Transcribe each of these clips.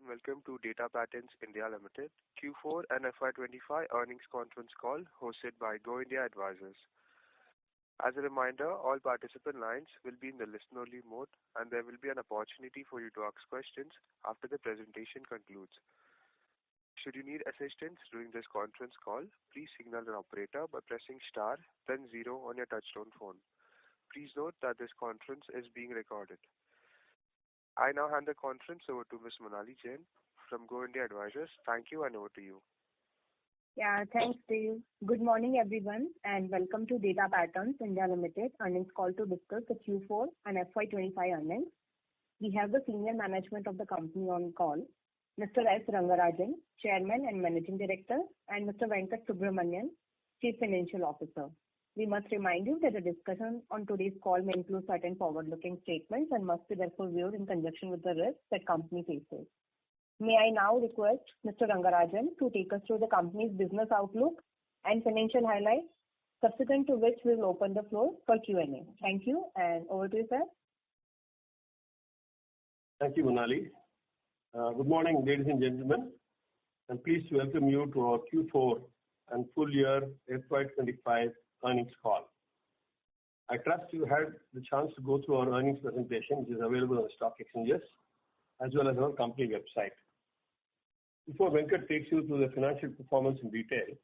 Welcome to Data Patterns India Limited Q4 and FY2025 earnings conference call hosted by Go India Advisors. As a reminder, all participant lines will be in the listen-only mode, and there will be an opportunity for you to ask questions after the presentation concludes. Should you need assistance during this conference call, please signal an operator by pressing star, then 0 on your touchtone phone. Please note that this conference is being recorded. I now hand the conference over to Ms. Monali Jain from Go India Advisors. Thank you, and over to you. Yeah, thanks, Dave. Good morning, everyone, and welcome to Data Patterns India Limited earnings call to discuss the Q4 and FY25 earnings. We have the senior management of the company on call, Mr. S. Rangarajan, Chairman and Managing Director, and Mr. Venkat Subramanian, Chief Financial Officer. We must remind you that the discussion on today's call may include certain forward-looking statements and must be therefore viewed in conjunction with the risks that company faces. May I now request Mr. Rangarajan to take us through the company's business outlook and financial highlights, subsequent to which we will open the floor for Q&A. Thank you, and over to you, sir. Thank you, Monali. Good morning, ladies and gentlemen. I'm pleased to welcome you to our Q4 and full year FY25 earnings call. I trust you had the chance to go through our earnings presentation, which is available on the stock exchanges as well as our company website. Before Venkat takes you through the financial performance in detail,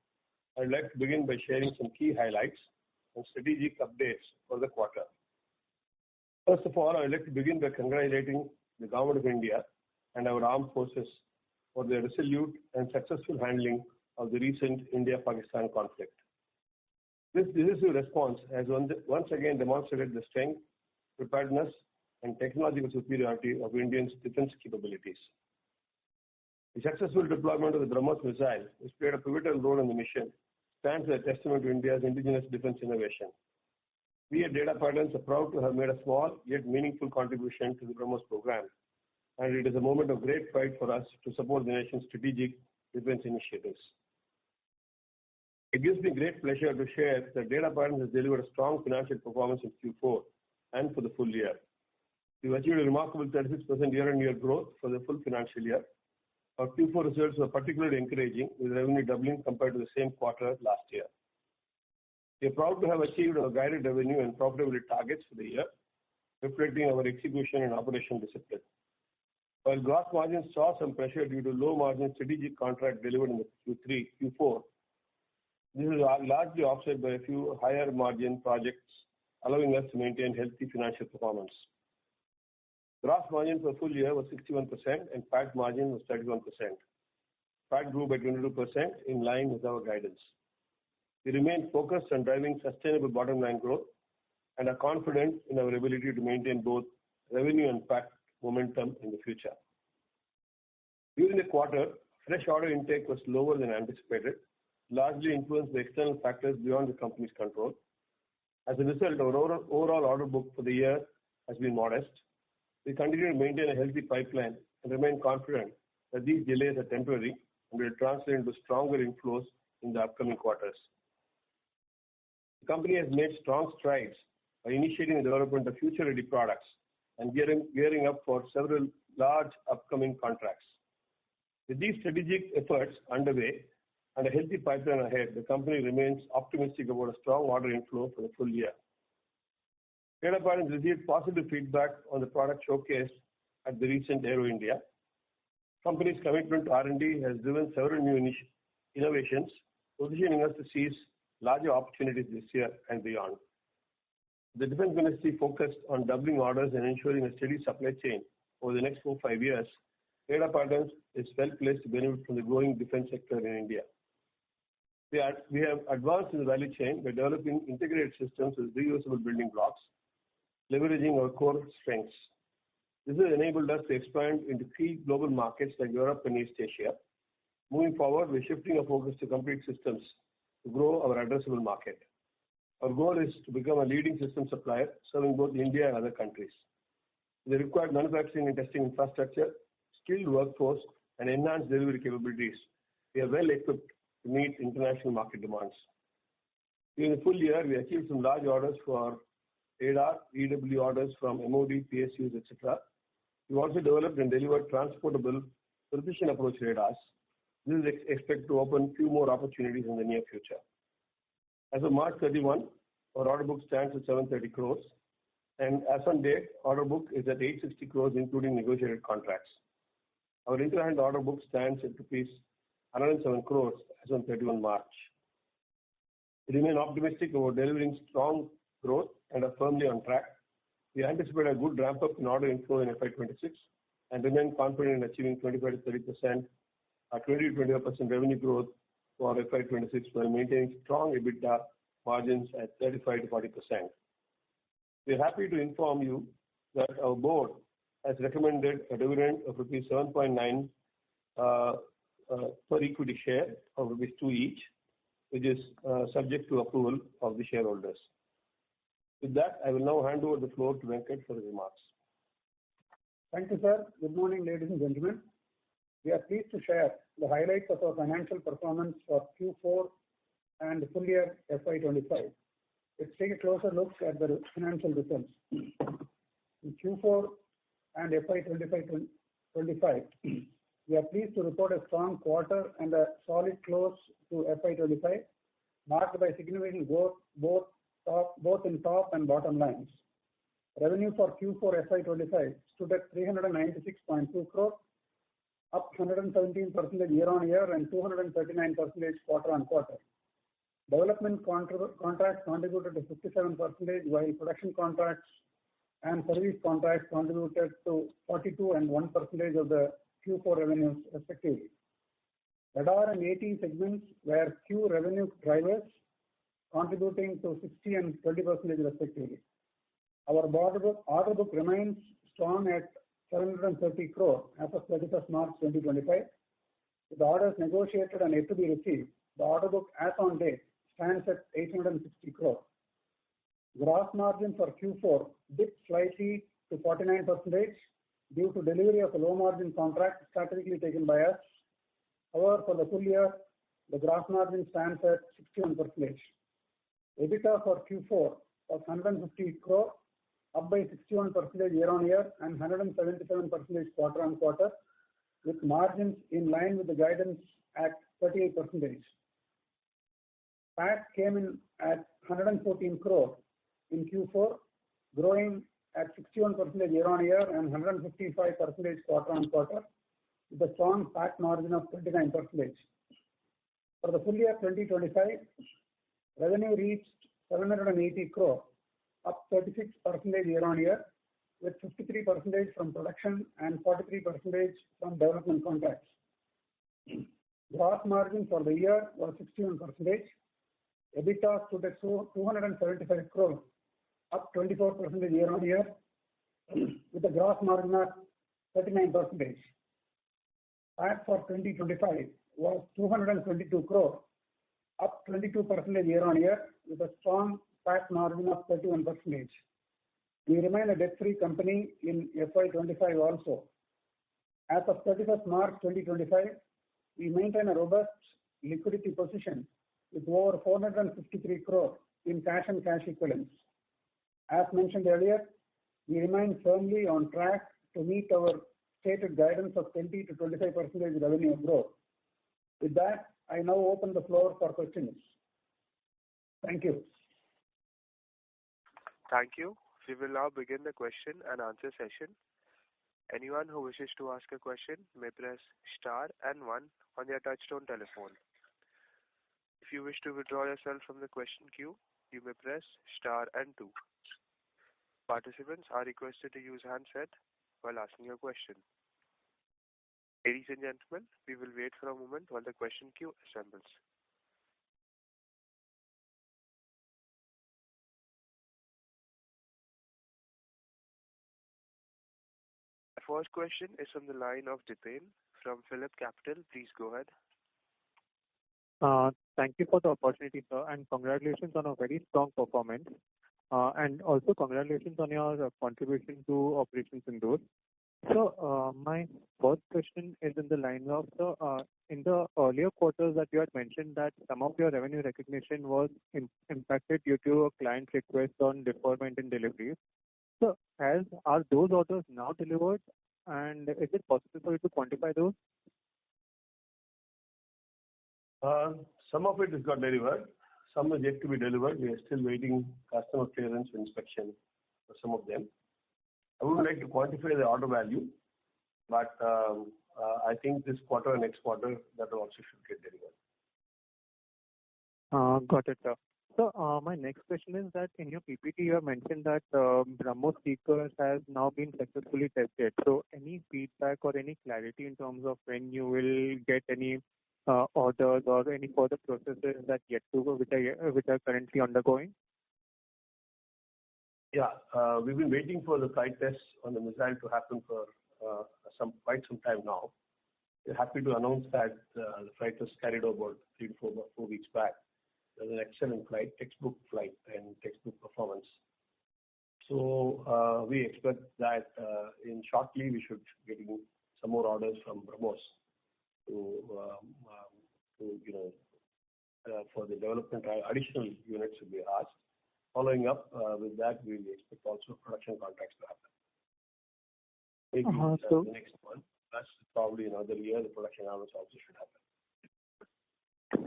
I'd like to begin by sharing some key highlights and strategic updates for the quarter. First of all, I'd like to begin by congratulating the Government of India and our armed forces for their resolute and successful handling of the recent India-Pakistan conflict. This decisive response has once again demonstrated the strength, preparedness, and technological superiority of India's defense capabilities. The successful deployment of the BrahMos missile, which played a pivotal role in the mission, stands as a testament to India's indigenous defense innovation. We at Data Patterns are proud to have made a small yet meaningful contribution to the BrahMos program, and it is a moment of great pride for us to support the nation's strategic defense initiatives. It gives me great pleasure to share that Data Patterns has delivered a strong financial performance in Q4 and for the full year. We've achieved a remarkable 36% year-on-year growth for the full financial year. Our Q4 results were particularly encouraging, with revenue doubling compared to the same quarter last year. We are proud to have achieved our guided revenue and profitability targets for the year, reflecting our execution and operational discipline. While gross margins saw some pressure due to low-margin strategic contract delivered in the Q4, this is largely offset by a few higher-margin projects, allowing us to maintain healthy financial performance. Gross margin for full year was 61% and PAT margin was 31%. PAT grew by 22% in line with our guidance. We remain focused on driving sustainable bottom-line growth and are confident in our ability to maintain both revenue and PAT momentum in the future. During the quarter, fresh order intake was lower than anticipated, largely influenced by external factors beyond the company's control. As a result, our overall order book for the year has been modest. We continue to maintain a healthy pipeline and remain confident that these delays are temporary and will translate into stronger inflows in the upcoming quarters. The company has made strong strides by initiating the development of future-ready products and gearing up for several large upcoming contracts. With these strategic efforts underway and a healthy pipeline ahead, the company remains optimistic about a strong order inflow for the full year. Data Patterns received positive feedback on the product showcase at the recent Aero India. The company's commitment to R&D has driven several new innovations, positioning us to seize larger opportunities this year and beyond. The Defense Ministry focused on doubling orders and ensuring a steady supply chain over the next 4-5 years. Data Patterns is well placed to benefit from the growing defense sector in India. We have advanced in the value chain by developing integrated systems with reusable building blocks, leveraging our core strengths. This has enabled us to expand into key global markets like Europe and East Asia. Moving forward, we're shifting our focus to complete systems to grow our addressable market. Our goal is to become a leading system supplier, serving both India and other countries. With the required manufacturing and testing infrastructure, skilled workforce, and enhanced delivery capabilities, we are well equipped to meet international market demands. During the full year, we achieved some large orders for radar, EW orders from MOD, PSUs, etc. We also developed and delivered transportable precision approach radars. This is expected to open few more opportunities in the near future. As of March 31, our order book stands at 730 crores, and as on date, order book is at 860 crores, including negotiated contracts. Our inter-hand order book stands at rupees 107 crores as on 31 March. We remain optimistic about delivering strong growth and are firmly on track. We anticipate a good ramp-up in order inflow in FY26 and remain confident in achieving 25 to 30% or 20 to 25% revenue growth for FY26 while maintaining strong EBITDA margins at 35 to 40%. We are happy to inform you that our board has recommended a dividend of rupees 7.9 per equity share of rupees 2 each, which is subject to approval of the shareholders. With that, I will now hand over the floor to Venkat for his remarks. Thank you, sir. Good morning, ladies and gentlemen. We are pleased to share the highlights of our financial performance for Q4 and full year FY25. Let's take a closer look at the financial results. In Q4 and FY25, we are pleased to report a strong quarter and a solid close to FY25, marked by significant growth both in top and bottom lines. Revenue for Q4 FY25 stood at 396.2 crore, up 117% year-on-year and 239% quarter-on-quarter. Development contracts contributed to 57%, while production contracts and service contracts contributed to 42% and 1% of the Q4 revenues respectively. Radar and AT segments were Q revenue drivers, contributing to 60% and 20% respectively. Our order book remains strong at 730 crore as of 31st March 2025. With orders negotiated and yet to be received, the order book as on date stands at 860 crore. Gross margin for Q4 dipped slightly to 49% due to delivery of a low margin contract strategically taken by us. However, for the full year, the gross margin stands at 61%. EBITDA for Q4 was 150 crore, up by 61% year-on-year and 177% quarter-on-quarter, with margins in line with the guidance at 38%. PAT came in at 114 crore in Q4, growing at 61% year-on-year and 155% quarter-on-quarter, with a strong PAT margin of 29%. For the full year 2025, revenue reached 780 crore, up 36% year-on-year, with 53% from production and 43% from development contracts. Gross margin for the year was 61%. EBITDA stood at 275 crore, up 24% year-on-year, with a gross margin of 39%. PAT for 2025 was 222 crore, up 22% year-on-year, with a strong PAT margin of 31%. We remain a debt-free company in FY25 also. As of 31st March 2025, we maintain a robust liquidity position with over 453 crore in cash and cash equivalents. As mentioned earlier, we remain firmly on track to meet our stated guidance of 20 to 25% revenue growth. With that, I now open the floor for questions. Thank you. Thank you. We will now begin the question and answer session. Anyone who wishes to ask a question may press star and 1 on their touchtone telephone. If you wish to withdraw yourself from the question queue, you may press star and 2. Participants are requested to use handset while asking a question. Ladies and gentlemen, we will wait for a moment while the question queue assembles. The first question is from the line of Dipen from Phillip Capital. Please go ahead. Thank you for the opportunity, sir, and congratulations on a very strong performance. And also congratulations on your contribution to Operations Sindoor. So my first question is in the line of, in the earlier quarters that you had mentioned that some of your revenue recognition was impacted due to a client request on deferment in deliveries. So are those orders now delivered, and is it possible for you to quantify those? Some of it has got delivered. Some is yet to be delivered. We are still waiting customer clearance for inspection for some of them. I wouldn't like to quantify the order value, but I think this quarter and next quarter that also should get delivered. Got it, sir. So my next question is that in your PPT you have mentioned that BrahMos seekers has now been successfully tested. So any feedback or any clarity in terms of when you will get any orders or any further processes that yet to go, which are currently undergoing? Yeah, we've been waiting for the flight tests on the missile to happen for quite some time now. We're happy to announce that the flight was carried out about 3 to 4 weeks back. It was an excellent flight, textbook flight and textbook performance. So we expect that in shortly we should be getting some more orders from BrahMos for the development. Additional units will be asked. Following up with that, we expect also production contracts to happen. Maybe the next month, that's probably another year, the production orders also should happen.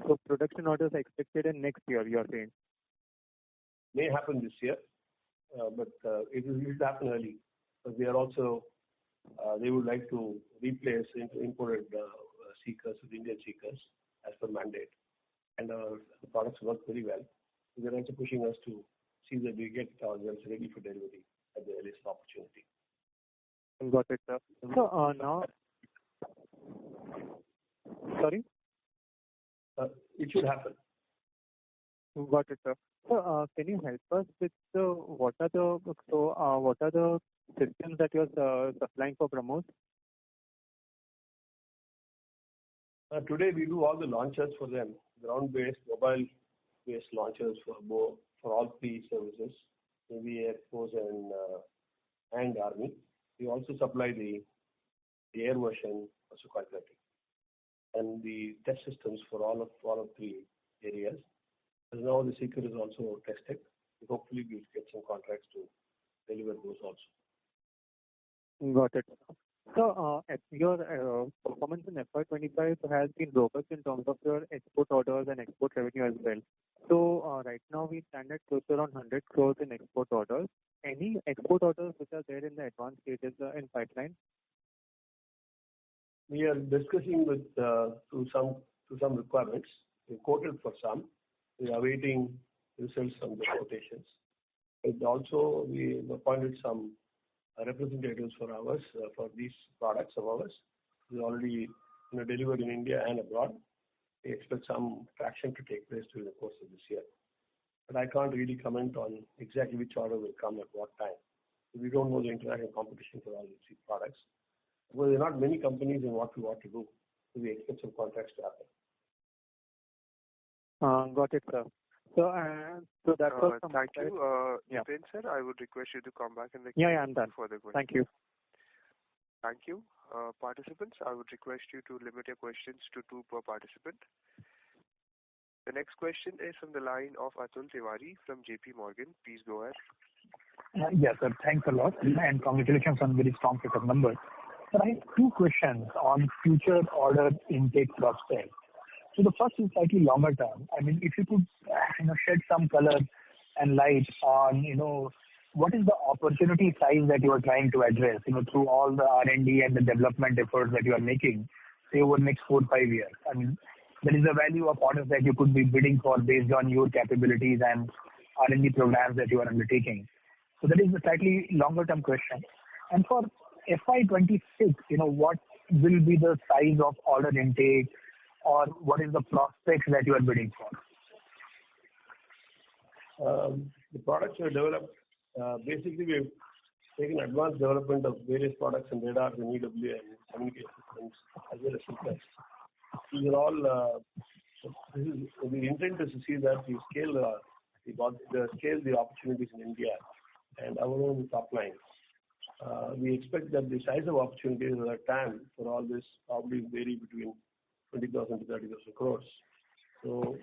So production orders are expected in next year, you are saying? May happen this year, but it will happen early. But they are also, they would like to replace imported seekers with Indian seekers as per mandate. And the products work very well. So they're also pushing us to see that we get ourselves ready for delivery at the earliest opportunity. Got it, sir. So now, sorry? It should happen. Got it, sir. So can you help us with what are the systems that you are supplying for BrahMos? Today we do all the launchers for them, ground-based, mobile-based launchers for all three services, Navy, Air Force, and Army. We also supply the air version for Sukhoi 30 and the test systems for all of three areas. As now the seeker is also tested. Hopefully we'll get some contracts to deliver those also. Got it. So your performance in FY25 has been robust in terms of your export orders and export revenue as well. So right now we stand at close to around 100 crores in export orders. Any export orders which are there in the advanced stages in pipeline? We are discussing with to some requirements. We quoted for some. We are awaiting results from the quotations. And also we appointed some representatives for ours for these products of ours. We already delivered in India and abroad. We expect some traction to take place during the course of this year. But I can't really comment on exactly which order will come at what time. We don't know the international competition for all these products. Well, there are not many companies in what we want to do. So we expect some contracts to happen. Got it, sir. So that was thank you. Nitin, sir, I would request you to come back in the Yeah, I'm done. for the question. Thank you. Thank you. Participants, I would request you to limit your questions to 2 per participant. The next question is from the line of Atul Tiwari from JP Morgan. Please go ahead. Yes, sir. Thanks a lot. And congratulations on very strong set of numbers. So I have 2 questions on future order intake prospects. So the first is slightly longer term. I mean, if you could shed some color and light on, what is the opportunity size that you are trying to address, through all the R&D and the development efforts that you are making, say, over the next 4 or 5 years. I mean, there is a value of orders that you could be bidding for based on your capabilities and R&D programs that you are undertaking. So that is a slightly longer term question. And for FY26, what will be the size of order intake or what is the prospects that you are bidding for? The products are developed. Basically, we've taken advanced development of various products and radars and EW and communication systems as well as systems. These are all. The intent is to see that we scale the opportunities in India and our own top line. We expect that the size of opportunities at a time for all this probably vary between 20,000 to 30,000 crores. So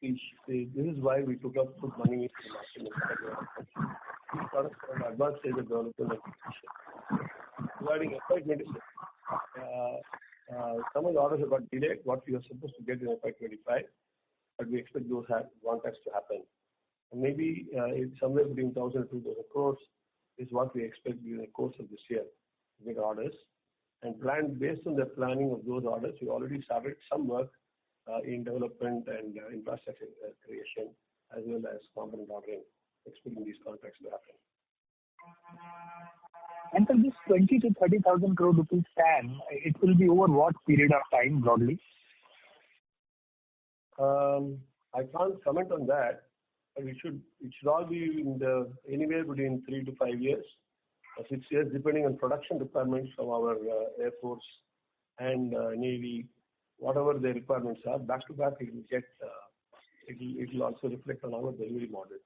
this is why we put money into the market. These products are an advanced stage of development and competition. Regarding FY26, some of the orders have got delayed, what we are supposed to get in FY25, but we expect those contracts to happen. And maybe it's somewhere between 1,000 to 2,000 crores is what we expect during the course of this year to get orders. And based on the planning of those orders, we already started some work in development and infrastructure creation, as well as component ordering, expecting these contracts to happen. And for this 20 to 30,000 crore rupees TAM, it will be over what period of time broadly? I can't comment on that, but it should all be in anywhere between 3 to 5 years, or 6 years, depending on production requirements from our Air Force and Navy, whatever their requirements are. Back to back, it will also reflect on our delivery model.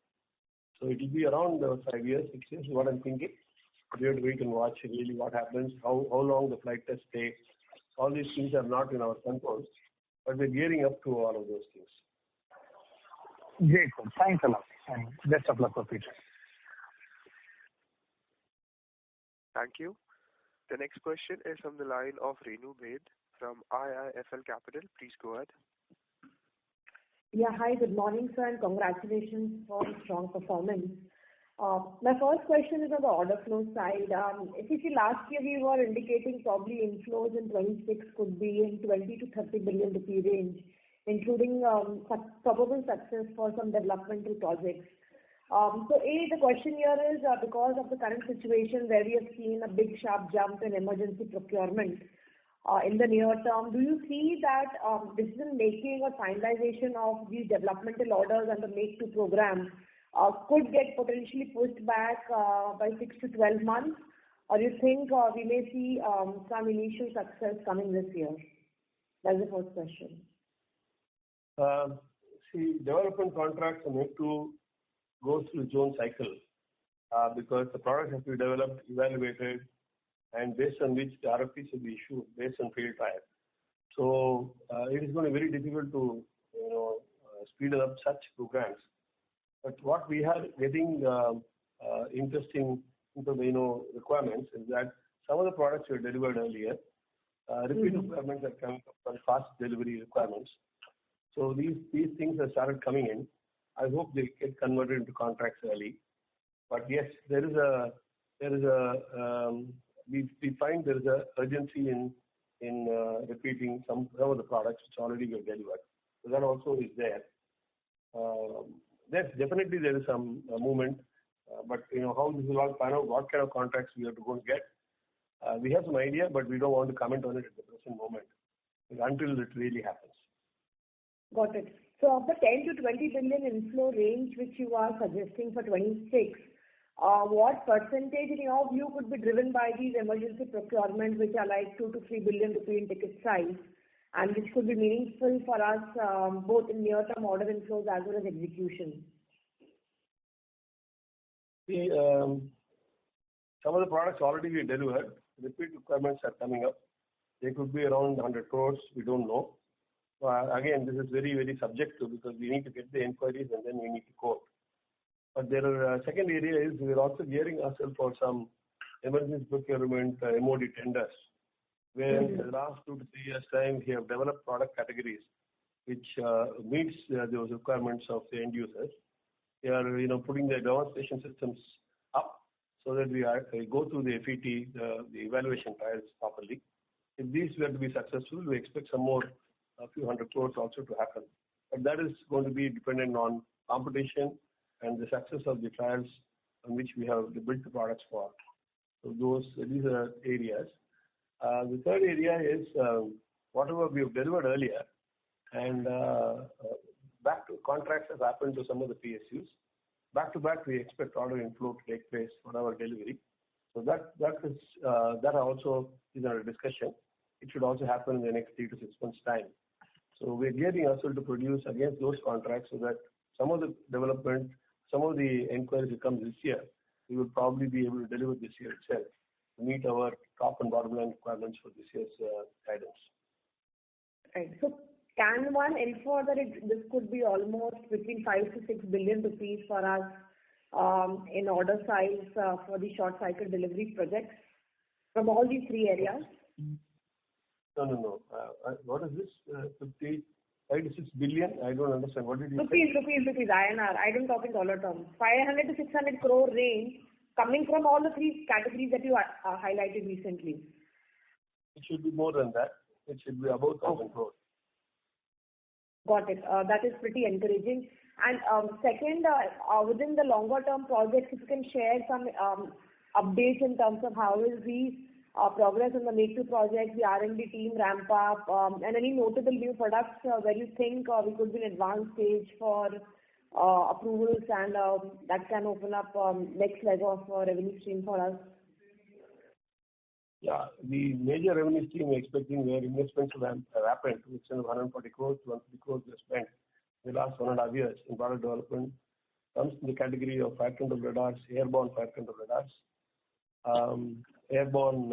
So it will be around 5 years, 6 years, is what I'm thinking. We have to wait and watch really what happens, how long the flight tests take. All these things are not in our control, but we're gearing up to all of those things. Great, sir. Thanks a lot, and best of luck for future. Thank you. The next question is from the line of Renu Bhed from IIFL Capital. Please go ahead. Yeah, hi, good morning, sir, and congratulations for the strong performance. My first question is on the order flow side. If you see, last year we were indicating probably inflows in 26 could be in 20 to 30 billion rupee range, including probable success for some developmental projects. The question here is because of the current situation where we have seen a big sharp jump in emergency procurement in the near term, do you see that decision making or finalization of these developmental orders under Make-II program could get potentially pushed back by 6 to 12 months, or you think we may see some initial success coming this year? That's the first question. Development contracts are made to go through its own cycle because the product has to be developed, evaluated, and based on which the RFPs will be issued based on field trial. So it is going to be very difficult to speed up such programs. But what we are getting interesting into the requirements is that some of the products were delivered earlier. Repeat requirements are coming up for fast delivery requirements. So these things have started coming in. I hope they get converted into contracts early. But yes, we find there is a urgency in repeating some of the products which already were delivered. So that also is there. Yes, definitely there is some movement, but how this will all pan out, what kind of contracts we have to go and get. We have some idea, but we don't want to comment on it at the present moment until it really happens. Got it. So of the 10 to 20 billion inflow range which you are suggesting for 26, what percentage in your view could be driven by these emergency procurements which are like 2 to 3 billion rupee in ticket size, and which could be meaningful for us both in near-term order inflows as well as execution? Some of the products already we delivered. Repeat requirements are coming up. They could be around 100 crores. We don't know. Again, this is very, very subjective because we need to get the inquiries and then we need to quote. But there are second area is we are also gearing ourselves for some emergency procurement MOD tenders, where in the last 2 to 3 years' time we have developed product categories which meets those requirements of the end users. We are putting the demonstration systems up so that we go through the FET, the evaluation trials properly. If these were to be successful, we expect some more, a few hundred crores also to happen. But that is going to be dependent on competition and the success of the trials on which we have built the products for. So these are areas. The third area is whatever we have delivered earlier, and back to contracts have happened to some of the PSUs. Back to back, we expect order inflow to take place on our delivery. So that also is under discussion. It should also happen in the next 3 to 6 months' time. So we're gearing ourselves to produce against those contracts so that some of the development, some of the inquiries that come this year, we will probably be able to deliver this year itself to meet our top and bottom line requirements for this year's guidance. Right. So can one infer that this could be almost between 5 to 6 billion rupees for us in order size for the short cycle delivery projects from all these three areas? No. What is this? 5 to 6 billion? I don't understand. What did you say? Rupees, INR. I don't talk in dollar terms. 500 to 600 crore range coming from all the three categories that you highlighted recently. It should be more than that. It should be above 1,000 crores. Got it. That is pretty encouraging. And second, within the longer term projects, if you can share some updates in terms of how is the progress in the Make-to project, the R&D team ramp up, and any notable new products where you think we could be in advanced stage for approvals and that can open up next leg of revenue stream for us. Yeah, the major revenue stream we're expecting where investments have happened, which is 140 crores, 150 crores we spent in the last 1.5 years in product development, comes in the category of fire control radars, airborne fire control radars, airborne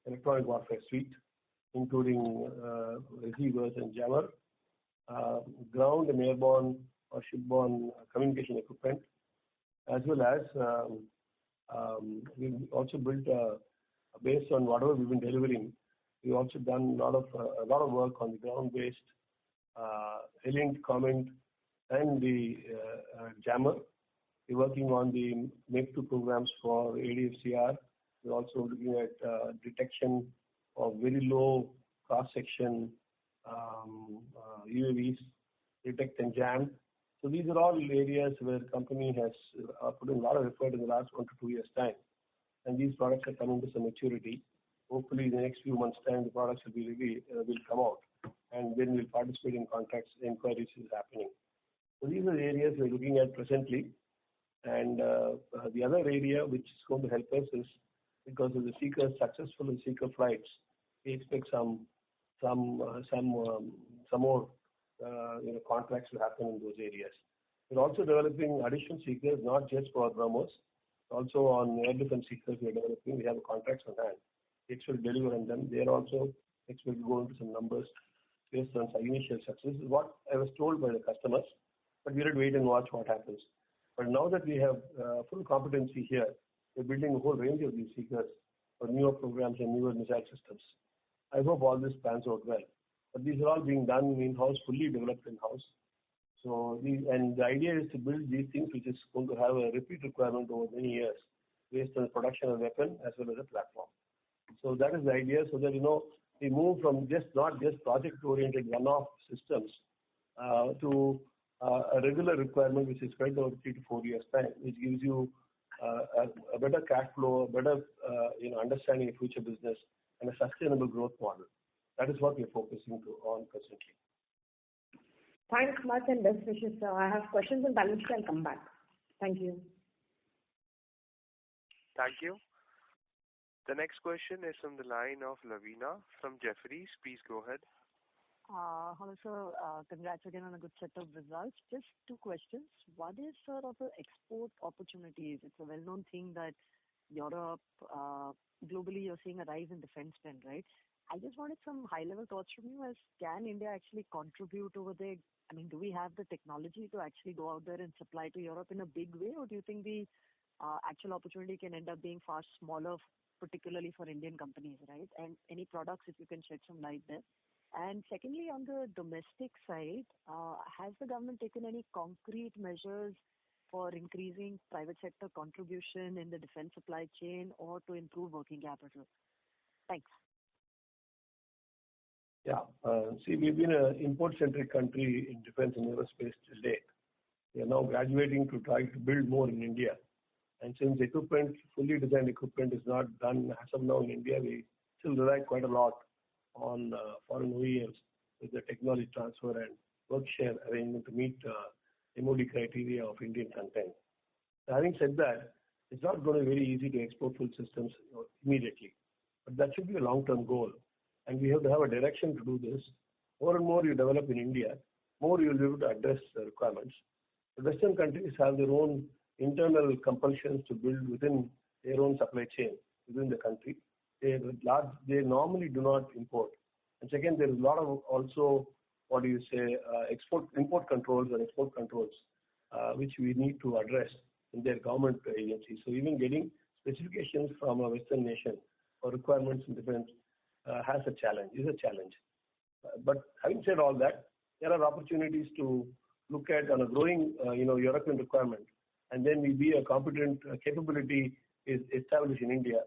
electronic warfare suite, including receivers and jammer, ground and airborne or shipborne communication equipment, as well as we also built based on whatever we've been delivering. We've also done a lot of work on the ground-based alien comment and the jammer. We're working on the Make-to programs for ADFCR. We're also looking at detection of very low cross-section UAVs, detect and jam. So these are all areas where the company has put in a lot of effort in the last 1 to 2 years' time. And these products are coming to some maturity. Hopefully, in the next few months' time, the products will be ready, will come out, and then we'll participate in contracts. Inquiries is happening. So these are the areas we're looking at presently. And the other area which is going to help us is because of the successful seeker flights, we expect some more contracts to happen in those areas. We're also developing additional seekers, not just for BrahMos, also on air defense seekers we are developing. We have contracts on hand. We expect to deliver on them. They are also expect to go into some numbers based on some initial success. This is what I was told by the customers, but we will wait and watch what happens. But now that we have full competency here, we're building a whole range of these seekers for newer programs and newer missile systems. I hope all this pans out well. But these are all being done in-house, fully developed in-house. So the idea is to build these things which is going to have a repeat requirement over many years based on the production of weapon as well as a platform. So that is the idea, so that we move from not just project-oriented one-off systems to a regular requirement which is spread over 3 to 4 years' time, which gives you a better cash flow, a better understanding of future business, and a sustainable growth model. That is what we are focusing on presently. Thanks much and best wishes, sir. I have questions on balance sheet. I'll come back. Thank you. Thank you. The next question is from the line of Lavina from Jefferies. Please go ahead. Hello, sir. Congrats again on a good set of results. Just two questions. One is, sir, of the export opportunities. It's a well-known thing that Europe, globally, you're seeing a rise in defense spend, right? I just wanted some high-level thoughts from you as can India actually contribute over there? I mean, do we have the technology to actually go out there and supply to Europe in a big way, or do you think the actual opportunity can end up being far smaller, particularly for Indian companies, right? And any products, if you can shed some light there. And secondly, on the domestic side, has the government taken any concrete measures for increasing private sector contribution in the defense supply chain or to improve working capital? Thanks. Yeah. See, we've been an import-centric country in defense and aerospace till date. We are now graduating to try to build more in India. And since equipment, fully designed equipment is not done as of now in India, we still rely quite a lot on foreign OEMs with the technology transfer and work share arrangement to meet MOD criteria of Indian content. So having said that, it's not going to be very easy to export full systems immediately. But that should be a long-term goal. And we have to have a direction to do this. More and more you develop in India, more you'll be able to address the requirements. The Western countries have their own internal compulsions to build within their own supply chain within the country. They normally do not import. And second, there is a lot of also, import controls and export controls, which we need to address in their government agencies. So even getting specifications from a Western nation or requirements in defense has a challenge, is a challenge. But having said all that, there are opportunities to look at on a growing, European requirement, and then we be a competent capability is established in India.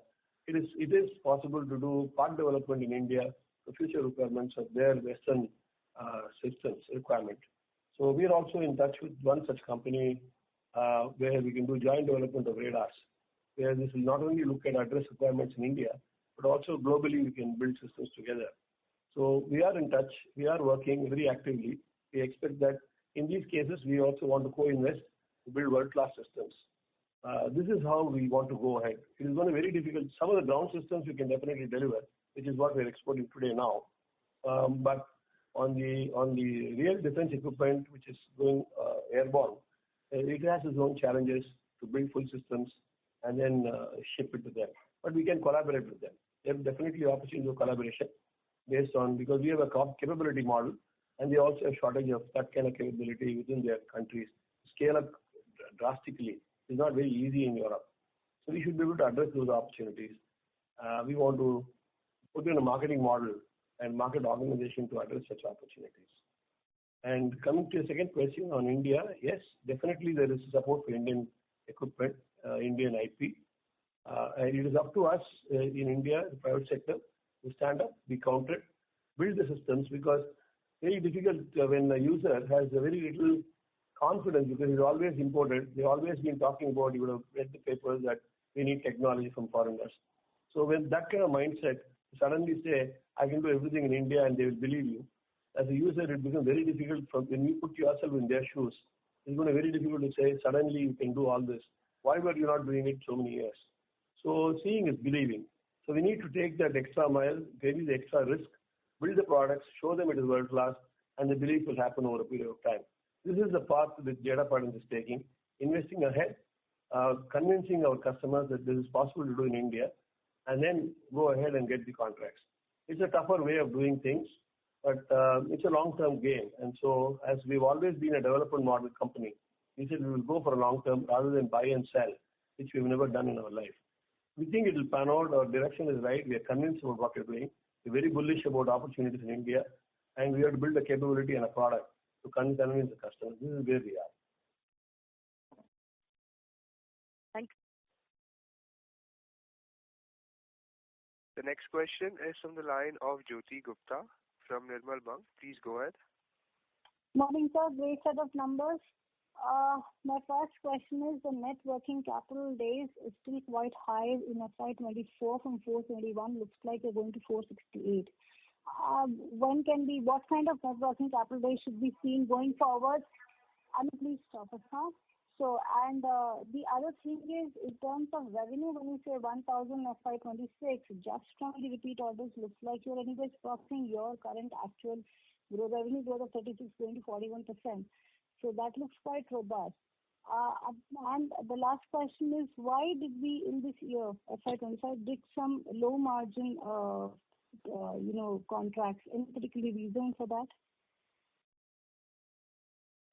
It is possible to do part development in India for future requirements of their Western systems requirement. So we are also in touch with one such company where we can do joint development of radars, where this will not only look at address requirements in India, but also globally we can build systems together. So we are in touch. We are working very actively. We expect that in these cases, we also want to co-invest to build world-class systems. This is how we want to go ahead. It is going to be very difficult. Some of the ground systems we can definitely deliver, which is what we are exporting today now. But on the real defense equipment, which is going airborne, it has its own challenges to build full systems and then ship it to them. But we can collaborate with them. There is definitely opportunity for collaboration based on, because we have a capability model and they also have shortage of that kind of capability within their countries. Scale up drastically is not very easy in Europe. So we should be able to address those opportunities. We want to put in a marketing model and market organization to address such opportunities. And coming to the second question on India, yes, definitely there is support for Indian equipment, Indian IP. And it is up to us in India, the private sector, to stand up, be counted, build the systems, because very difficult when a user has a very little confidence, because it's always imported. They've always been talking about, you would have read the papers that we need technology from foreigners. So when that kind of mindset, suddenly say, I can do everything in India and they will believe you. As a user, it becomes very difficult when you put yourself in their shoes. It's going to be very difficult to say, suddenly you can do all this. Why were you not doing it so many years? So seeing is believing. So we need to take that extra mile, maybe the extra risk, build the products, show them it is world class, and the belief will happen over a period of time. This is the path that Data Patterns is taking, investing ahead, convincing our customers that this is possible to do in India, and then go ahead and get the contracts. It's a tougher way of doing things, but it's a long-term game. And so, as we've always been a development model company, we said we will go for a long-term rather than buy and sell, which we've never done in our life. We think it will pan out. Our direction is right. We are convinced about what we're doing. We're very bullish about opportunities in India, and we have to build a capability and a product to convince the customers. This is where we are. Thank you. The next question is from the line of Jyoti Gupta from Nirmal Bang. Please go ahead. Morning, sir. Great set of numbers. My first question is the net working capital days is still quite high in FY24 from 421. Looks like they're going to 468. What kind of net working capital days should be seen going forward? And please stop us now. So, and the other thing is, in terms of revenue, when you say 1,000 FY26, just from the repeat orders, looks like you're anyways crossing your current actual revenue growth of 36 going to 41%. So that looks quite robust. And the last question is, why did we in this year, FY25, did some low margin, contracts? Any particular reason for that?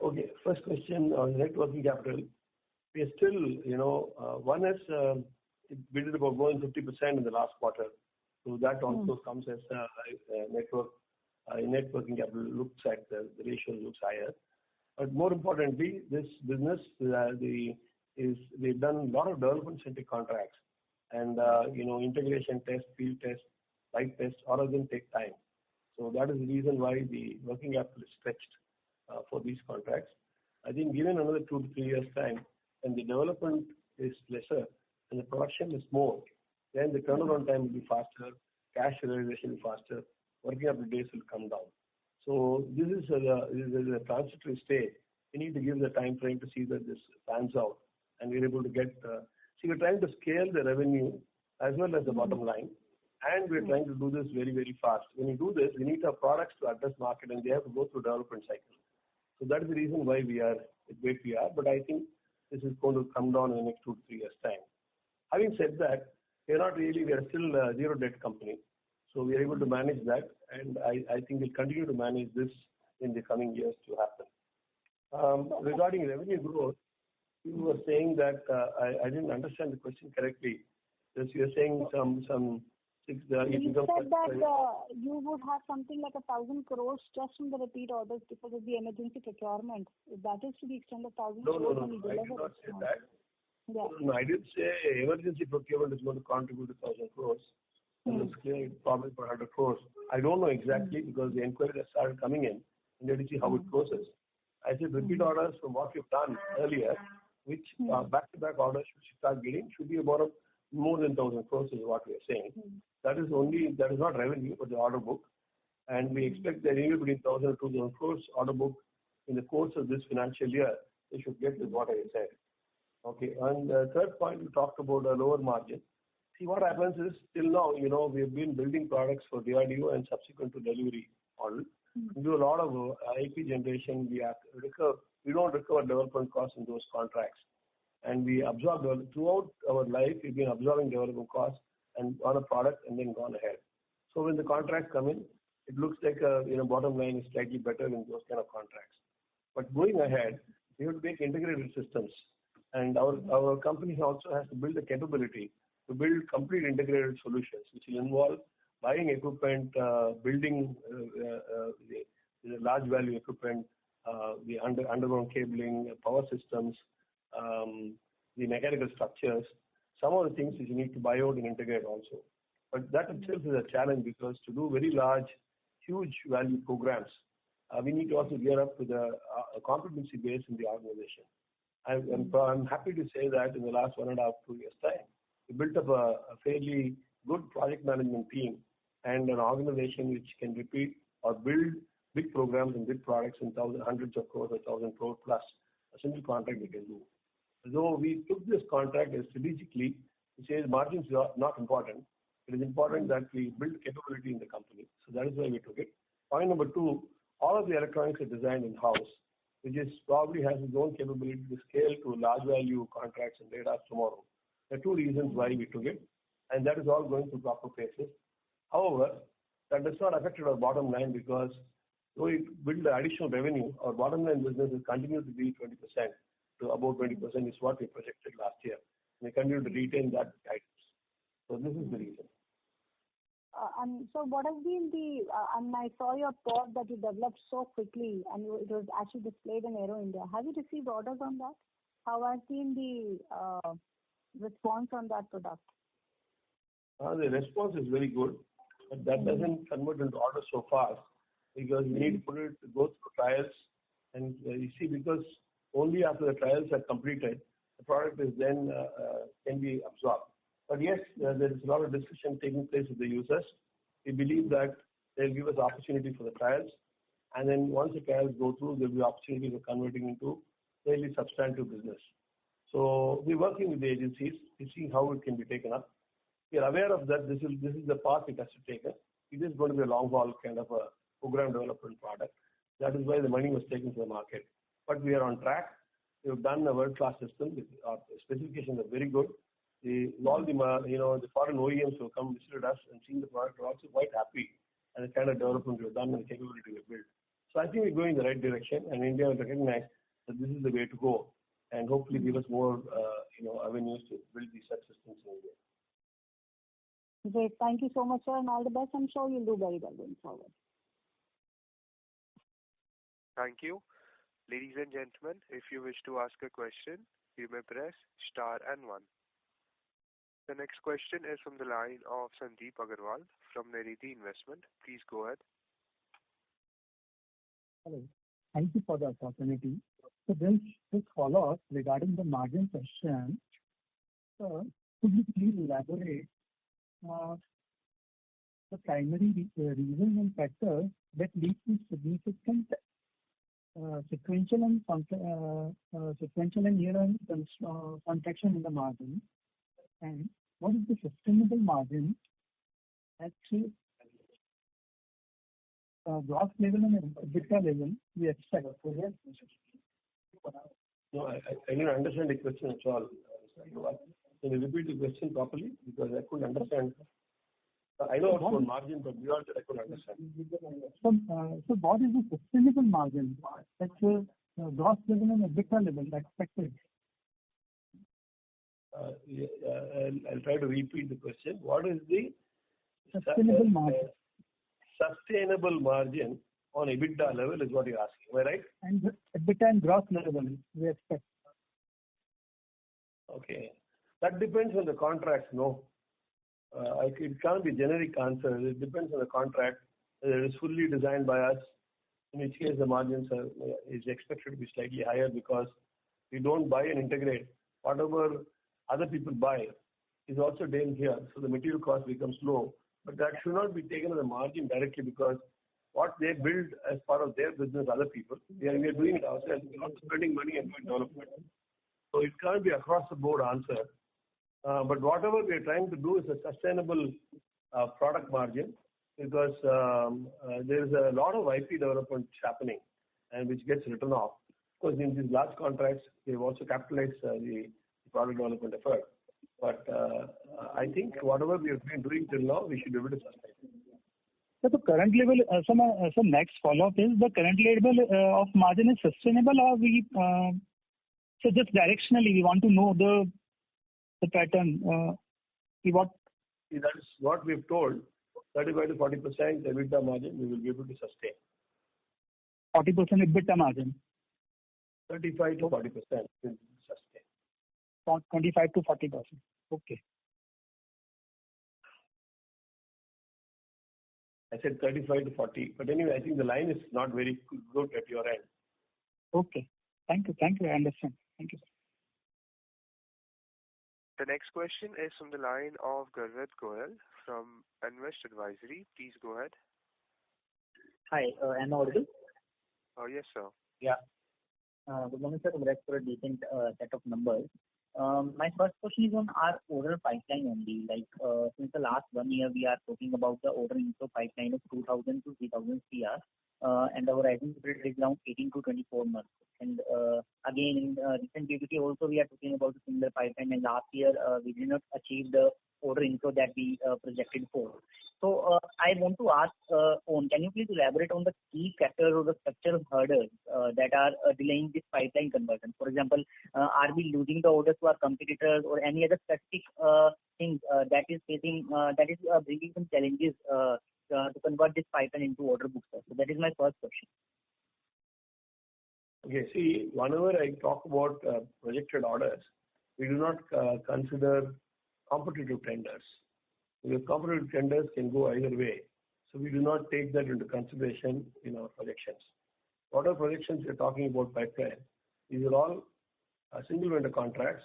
Okay, first question on net working capital. We are still, one is we did about more than 50% in the last quarter. So that also comes as net working capital looks at the ratio looks higher. But more importantly, this business we've done a lot of development-centric contracts, and integration test, field test, site test, all of them take time. So that is the reason why the working capital is stretched for these contracts. I think given another 2 to 3 years time, and the development is lesser and the production is more, then the turnaround time will be faster, cash realization will be faster, working capital days will come down. So this is a transitory state. We need to give the time frame to see that this pans out, and we're able to get. We're trying to scale the revenue as well as the bottom line, and we're trying to do this very, very fast. When you do this, we need our products to address market, and they have to go through development cycle. So that is the reason why we are where we are. But I think this is going to come down in the next 2 to 3 years' time. Having said that, we are still a zero debt company. So we are able to manage that, and I think we'll continue to manage this in the coming years to happen. Regarding revenue growth, you were saying that I didn't understand the question correctly. Because you are saying some You said that you would have something like 1,000 crores just from the repeat orders because of the emergency procurement. If that is to the extent of 1,000 crores, No. I did not say that. Yeah. No, I didn't say emergency procurement is going to contribute to 1,000 crores. It's clear probably for 100 crores. I don't know exactly because the inquiry has started coming in and let us see how it closes. I said repeat orders from what you've done earlier, which back-to-back orders should start getting, should be about more than 1,000 crores is what we are saying. That is not revenue, but the order book. And we expect that anywhere between 1,000 and 2,000 crores order book in the course of this financial year, they should get is what I said. Okay. And the third point, we talked about a lower margin. See, what happens is, till now, we have been building products for DRDO and subsequent to delivery model. We do a lot of IP generation. We don't recover development costs in those contracts. And we absorb throughout our life, we've been absorbing development costs and on a product and then gone ahead. So when the contracts come in, it looks like bottom line is slightly better in those kind of contracts. But going ahead, we have to make integrated systems. And our company also has to build the capability to build complete integrated solutions, which will involve buying equipment, building the large value equipment, the underground cabling, power systems, the mechanical structures, some of the things which you need to buy out and integrate also. But that itself is a challenge because to do very large, huge value programs, we need to also gear up with a competency base in the organization. I'm happy to say that in the last 1.5 to 2 years' time, we built up a fairly good project management team and an organization which can repeat or build big programs and big products in hundreds of crores or 1,000 crore plus a single contract we can do. So we took this contract strategically to say margins are not important. It is important that we build capability in the company. So that is why we took it. Point number 2, all of the electronics are designed in-house, which probably has its own capability to scale to large value contracts and radars tomorrow. There are 2 reasons why we took it, and that is all going through proper phases. However, that does not affect our bottom line because though we build additional revenue, our bottom line business will continue to be 20% to about 20% is what we projected last year. We continue to retain that guidance. So this is the reason. And so what has been and I saw your pod that you developed so quickly and it was actually displayed in Aero India. Have you received orders on that? How has been the response on that product? The response is very good, but that doesn't convert into orders so fast because we need to go through trials. And you see, because only after the trials are completed, the product is then can be absorbed. But yes, there is a lot of discussion taking place with the users. We believe that they'll give us opportunity for the trials. And then once the trials go through, there'll be opportunity for converting into fairly substantive business. So we're working with the agencies to see how it can be taken up. We are aware of that. This is the path it has to take us. It is going to be a long haul kind of a program development product. That is why the money was taken to the market. But we are on track. We have done a world-class system. Our specifications are very good. All the foreign OEMs who have come visited us and seen the product are also quite happy and the kind of development we've done and the capability we've built. So I think we're going in the right direction, and India will recognize that this is the way to go, and hopefully give us more avenues to build these such systems in India. Great. Thank you so much, sir, and all the best. I'm sure you'll do very well going forward. Thank you. Ladies and gentlemen, if you wish to ask a question, you may press star and 1. The next question is from the line of Sandeep Agarwal from Niriti Investment. Please go ahead. Hello. Thank you for the opportunity. So this follow-up regarding the margin question. So could you please elaborate the primary reason and factors that lead to significant sequential and year-on contraction in the margin, and what is the sustainable margin at gross level and EBITDA level we expect? No, I didn't understand the question at all. Can you repeat the question properly? Because I couldn't understand. I know about margin, but beyond that I couldn't understand. So what is the sustainable margin at gross level and EBITDA level expected? I'll try to repeat the question. What is the Sustainable margin. Sustainable margin on EBITDA level is what you're asking, am I right? And EBITDA and gross level, we expect. Okay. That depends on the contracts, no. It can't be generic answer. It depends on the contract. Whether it is fully designed by us, in which case the margins is expected to be slightly higher because we don't buy and integrate. Whatever other people buy is also done here, so the material cost becomes low. But that should not be taken as a margin directly because what they build as part of their business, other people, we are doing it ourselves. We're not spending money and doing development. So it can't be across the board answer. But whatever we are trying to do is a sustainable product margin because there is a lot of IP development happening and which gets written off. Because in these large contracts, they've also capitalized the product development effort. But I think whatever we have been doing till now, we should be able to sustain. So the current level, so next follow-up is the current level of margin is sustainable or we, so just directionally we want to know the pattern. That is what we've told, 35 to 40% EBITDA margin we will be able to sustain. 40% EBITDA margin. 35 to 40% will sustain. 25 to 40%. Okay. I said 35 to 40, but anyway, I think the line is not very good at your end. Okay. Thank you. I understand. Thank you. The next question is from the line of Garvit Goyal from Invest Advisory. Please go ahead. Hi, am I audible? Yes, sir. Yeah. Good morning, sir. Congrats for a decent set of numbers. My first question is on our order pipeline only. Like since the last 1 year, we are talking about the order inflow pipeline of 2,000 to 3,000 CR, and our rising period is around 18 to 24 months. And again, in recent PPT also we are talking about a similar pipeline. And last year we did not achieve the order inflow that we projected for. So I want to ask, can you please elaborate on the key factors or the structural hurdles that are delaying this pipeline conversion? For example, are we losing the orders to our competitors or any other specific things that is facing, that is bringing some challenges to convert this pipeline into order books? So that is my first question. Okay, see, whenever I talk about projected orders, we do not consider competitive tenders. Because competitive tenders can go either way. So we do not take that into consideration in our projections. Whatever projections we're talking about pipeline, these are all single vendor contracts,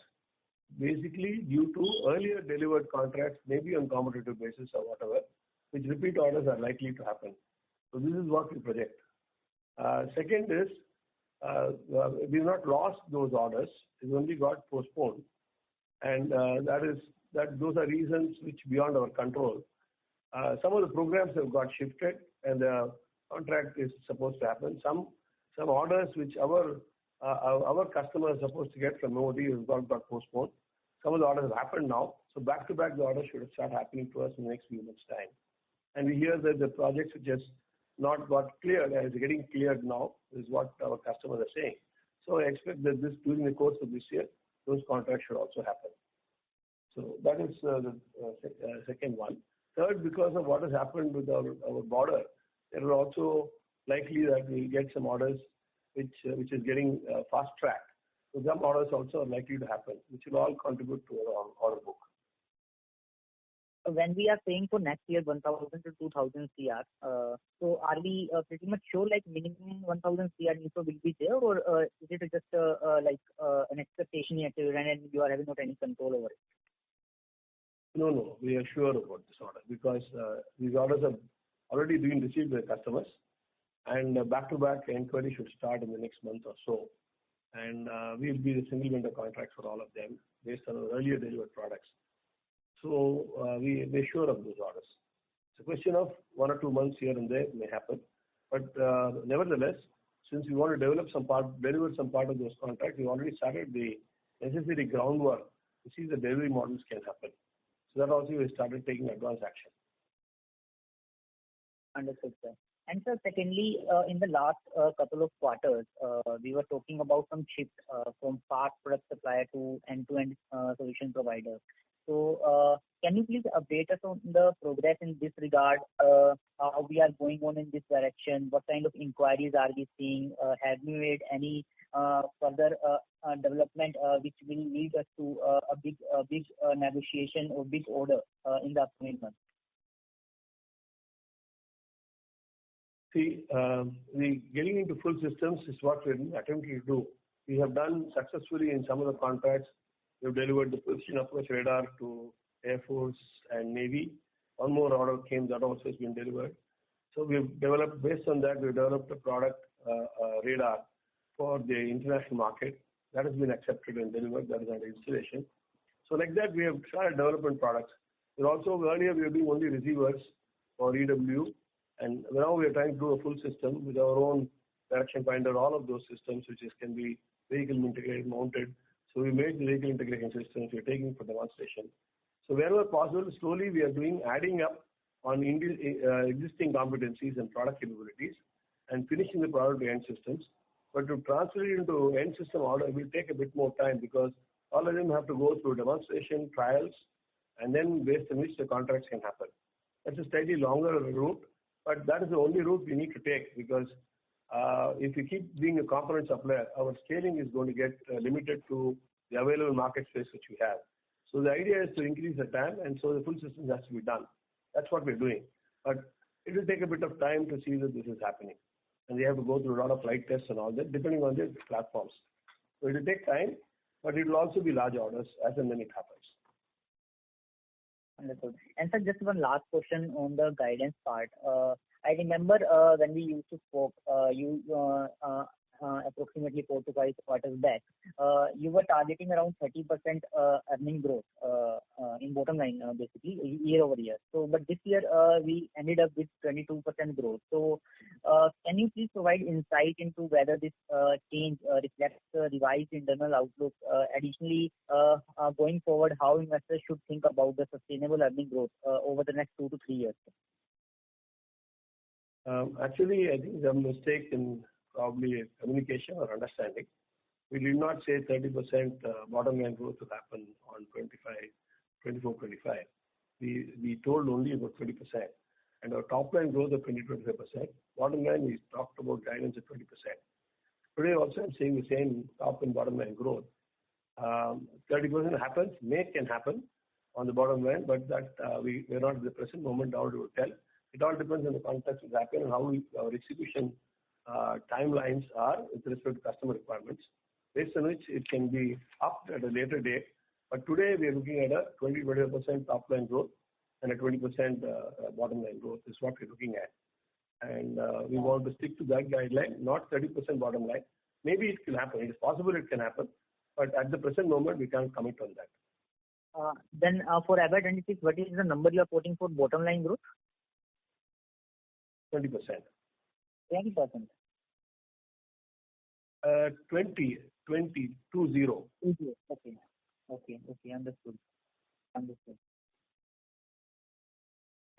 basically due to earlier delivered contracts, maybe on competitive basis or whatever, which repeat orders are likely to happen. So this is what we project. Second is, we've not lost those orders, we've only got postponed. And those are reasons which beyond our control. Some of the programs have got shifted and the contract is supposed to happen. Some orders which our customer is supposed to get from MOD has got postponed. Some of the orders have happened now. So back to back the orders should start happening to us in the next few months' time. And we hear that the projects which just not got cleared is getting cleared now is what our customers are saying. So I expect that during the course of this year, those contracts should also happen. So that is the second one. Third, because of what has happened with our border, there are also likely that we get some orders which is getting fast tracked. So some orders also are likely to happen, which will all contribute to our order book. When we are saying for next year 1,000 to 2,000 CR, so are we pretty much sure like minimum 1,000 CR info will be there, or is it just an expectation yet and you are having not any control over it? No, we are sure about this order because these orders have already been received by customers, and back-to-back inquiry should start in the next month or so. And we'll be the single vendor contracts for all of them based on our earlier delivered products. So we're sure of those orders. It's a question of 1 or 2 months here and there may happen. But nevertheless, since we want to deliver some part of those contracts, we already started the necessary groundwork to see the delivery models can happen. So that also we started taking advance action. Understood, sir. And so secondly, in the last couple of quarters, we were talking about some shift from part product supplier to end-to-end solution provider. So can you please update us on the progress in this regard, how we are going on in this direction, what kind of inquiries are we seeing, have we made any further development which will lead us to a big negotiation or big order in the upcoming months? See, the getting into full systems is what we're attempting to do. We have done successfully in some of the contracts. We've delivered the position approach radar to Air Force and Navy. One more order came that also has been delivered. So we've developed, based on that, we've developed a product radar for the international market. That has been accepted and delivered. That is under installation. So like that, we have started development products. We're also, earlier we were doing only receivers for EW. And now we are trying to do a full system with our own direction finder, all of those systems, which can be vehicle integrated, mounted. So we made the vehicle integration systems we're taking for demonstration. So wherever possible, slowly we are adding up on existing competencies and product capabilities and finishing the product to end systems. But to translate it into end system order will take a bit more time because all of them have to go through demonstration, trials, and then based on which the contracts can happen. That's a slightly longer route. But that is the only route we need to take because if we keep being a component supplier, our scaling is going to get limited to the available market space which we have. So the idea is to increase the time, and so the full system has to be done. That's what we're doing. But it will take a bit of time to see that this is happening. And we have to go through a lot of flight tests and all that, depending on the platforms. So it will take time, but it will also be large orders as and when it happens. Understood. And sir, just one last question on the guidance part. I remember when we used to spoke, you approximately 4 to 5 quarters back, you were targeting around 30% earning growth in bottom line, basically year over year. So, but this year we ended up with 22% growth. So, can you please provide insight into whether this change reflects the revised internal outlook? Additionally, going forward, how investors should think about the sustainable earning growth over the next 2 to 3 years? Actually, I think there's a mistake in probably communication or understanding. We did not say 30% bottom line growth will happen on 24-25. We told only about 20%. And our top line growth of 20-25%. Bottom line, we talked about guidance of 20%. Today also I'm saying the same top and bottom line growth. 30% happens, can happen on the bottom line, but that we're not at the present moment how to tell. It all depends on the context of happen and how our execution timelines are with respect to customer requirements, based on which it can be up at a later date. But today we are looking at a 20-25% top line growth and a 20% bottom line growth is what we're looking at. And we want to stick to that guideline, not 30% bottom line. Maybe it can happen. It is possible it can happen. But at the present moment, we can't commit on that. Then for FY26, what is the number you are quoting for bottom line growth? 20%. 20%. 20. Okay. Understood.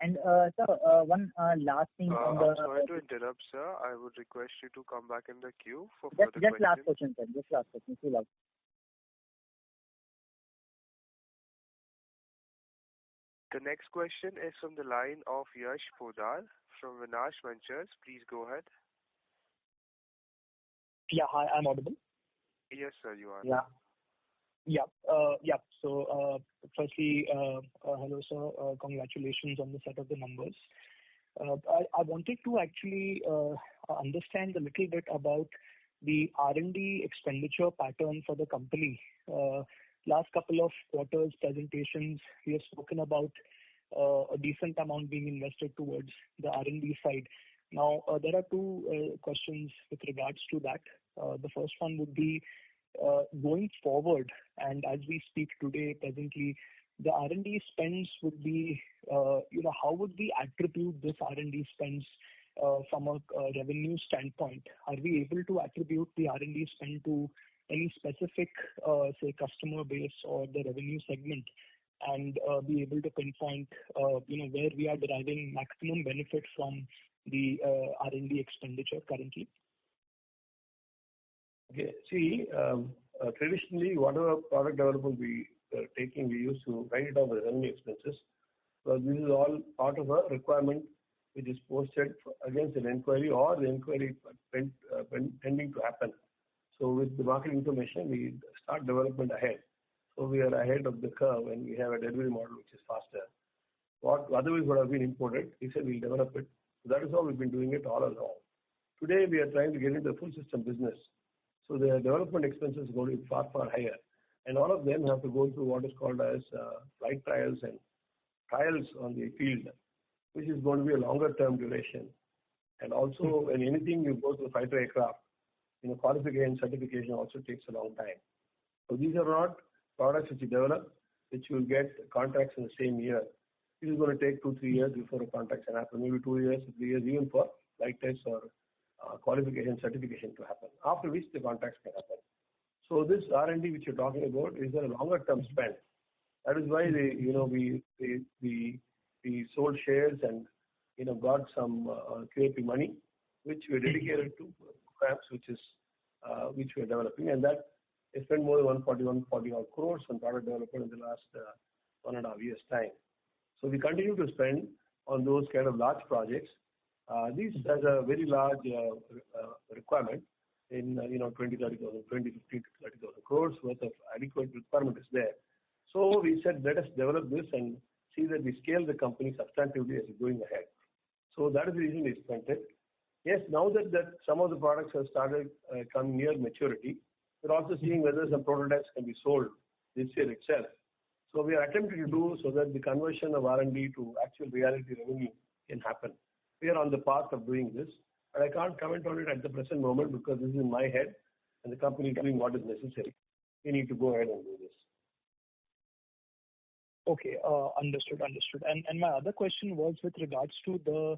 And sir, one last thing on the. I'm sorry to interrupt, sir. I would request you to come back in the queue for further questions. Just last question, sir. Just last question. Fill out. The next question is from the line of Yash Podar from Vinash Ventures. Please go ahead. Yeah, hi, I'm audible. Yes, sir, you are. So, firstly, hello, sir. Congratulations on the set of the numbers. I wanted to actually understand a little bit about the R&D expenditure pattern for the company. Last couple of quarters presentations, we have spoken about a decent amount being invested towards the R&D side. Now, there are two questions with regards to that. The first one would be going forward, and as we speak today, presently, the R&D spends would be, how would we attribute this R&D spends from a revenue standpoint? Are we able to attribute the R&D spend to any specific, say, customer base or the revenue segment, and be able to pinpoint, where we are deriving maximum benefit from the R&D expenditure currently? Okay. See, traditionally, whatever product development we are taking, we used to write it down as revenue expenses. So this is all part of a requirement which is posted against an inquiry or the inquiry pending to happen. So with the market information, we start development ahead. So we are ahead of the curve and we have a delivery model which is faster. What otherwise would have been imported, we said we'll develop it. So that is how we've been doing it all along. Today we are trying to get into the full system business. So the development expenses are going to be far, far higher. And all of them have to go through what is called as flight trials and trials on the field, which is going to be a longer term duration. And also, in anything you go to the fighter aircraft, qualification, certification also takes a long time. So these are not products which you develop, which you will get contracts in the same year. This is going to take 2-3 years before a contract can happen, maybe 2 years, 3 years, even for flight tests or qualification, certification to happen, after which the contracts can happen. So this R&D which you're talking about is a longer term spend. That is why we sold shares and got some QAP money, which we dedicated to programs which we are developing, and that I spent more than 140 odd crores on product development in the last 1.5 years' time. So we continue to spend on those kind of large projects. These has a very large requirement in 20, 30,000, 20, 15 to 30,000 crores worth of adequate requirement is there. So we said, let us develop this and see that we scale the company substantively as we're going ahead. So that is the reason we spent it. Yes, now that some of the products have started coming near maturity, we're also seeing whether some prototypes can be sold this year itself. So we are attempting to do so that the conversion of R&D to actual reality revenue can happen. We are on the path of doing this, but I can't comment on it at the present moment because this is in my head and the company is doing what is necessary. We need to go ahead and do this. Okay, understood. And my other question was with regards to the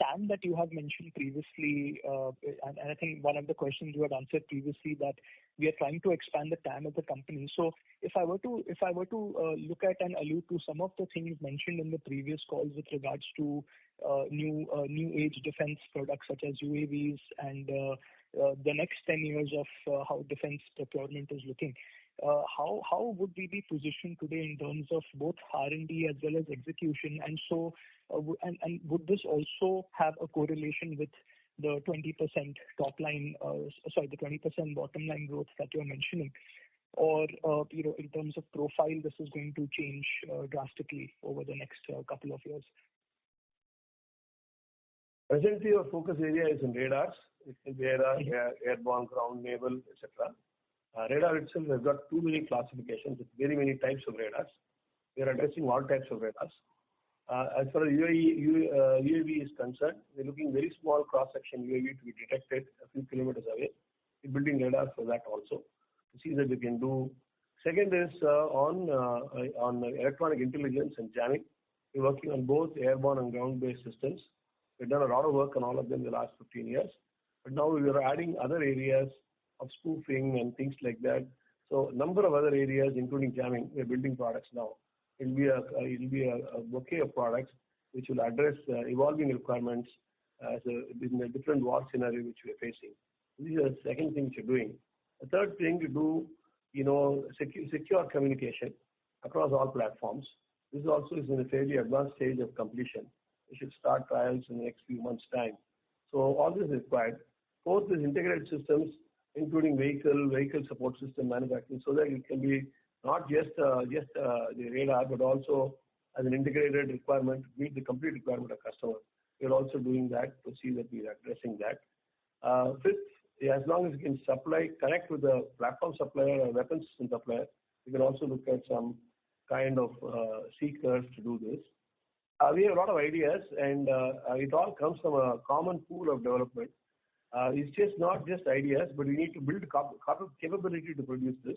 TAM that you have mentioned previously, and I think one of the questions you had answered previously that we are trying to expand the TAM of the company. So if I were to look at and allude to some of the things mentioned in the previous calls with regards to new age defense products such as UAVs and the next 10 years of how defense procurement is looking. How would we be positioned today in terms of both R&D as well as execution? And so, and would this also have a correlation with the 20% the 20% bottom line growth that you're mentioning? Or, in terms of profile, this is going to change drastically over the next couple of years? Presently, our focus area is in radars. It can be radar, airborne, ground, naval, etc. Radar itself has got too many classifications with very many types of radars. We are addressing all types of radars. As far as UAV is concerned, we're looking very small cross-section UAV to be detected a few kilometers away. We're building radars for that also to see that we can do. Second is on electronic intelligence and jamming. We're working on both airborne and ground-based systems. We've done a lot of work on all of them in the last 15 years. But now we are adding other areas of spoofing and things like that. So a number of other areas, including jamming, we're building products now. It'll be a bouquet of products which will address evolving requirements in a different war scenario which we're facing. This is the second thing which we're doing. The third thing to do, secure communication across all platforms. This also is in a fairly advanced stage of completion. We should start trials in the next few months' time. So all this is required. Fourth is integrated systems, including vehicle support system manufacturing, so that it can be not just the radar, but also as an integrated requirement to meet the complete requirement of customer. We are also doing that to see that we are addressing that. Fifth, as long as we can connect with the platform supplier or weapons system supplier, we can also look at some kind of seekers to do this. We have a lot of ideas, and it all comes from a common pool of development. It's just not just ideas, but we need to build capability to produce this.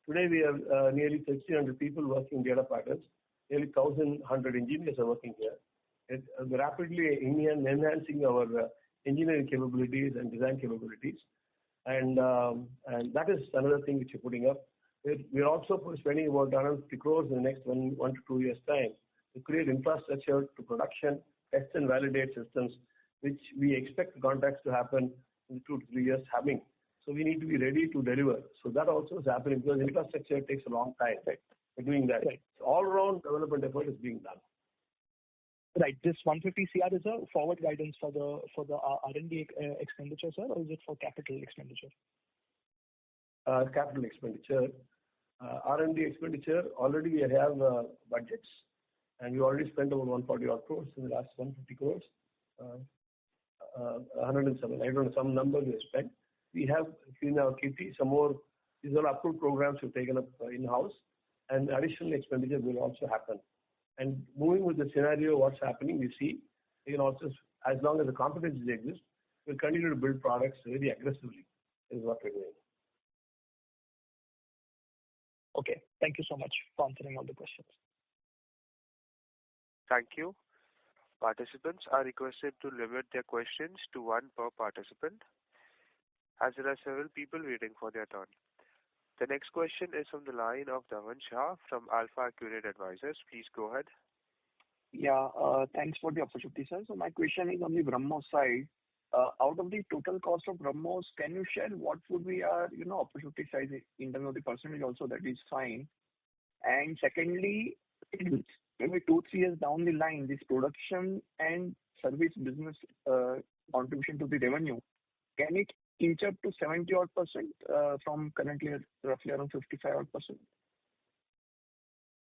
Today we have nearly 1,600 people working Data Patterns. Nearly 1,100 engineers are working here. We're rapidly enhancing our engineering capabilities and design capabilities. And that is another thing which we're putting up. We're also spending about 150 crores in the next 1 to 2 years' time to create infrastructure to production, test and validate systems which we expect the contracts to happen in 2 to 3 years having. So we need to be ready to deliver. So that also is happening because infrastructure takes a long time. Right. We're doing that. Right. So all-round development effort is being done. Right. This 150 CR is a forward guidance for the R&D expenditure, sir, or is it for capital expenditure? Capital expenditure. R&D expenditure, already we have budgets, and we already spent about 140 odd crores in the last 150 crores. 107, I don't know, some number we have spent. We have in our kitty some more, these are approved programs we've taken up in-house, and additional expenditure will also happen. And moving with the scenario, what's happening, we see, you can also, as long as the competencies exist, we'll continue to build products very aggressively, is what we're doing. Okay. Thank you so much for answering all the questions. Thank you. Participants are requested to limit their questions to one per participant, as there are several people waiting for their turn. The next question is from the line of Dhavan Shah from Alpha Accurate Advisors. Please go ahead. Yeah, thanks for the opportunity, sir. So my question is on the BrahMos side. Out of the total cost of BrahMos, can you share what would be our, opportunity size in terms of the percentage also, that is fine. And secondly, maybe 2-3 years down the line, this production and service business contribution to the revenue, can it inch up to 70 odd percent from currently roughly around 55 odd percent?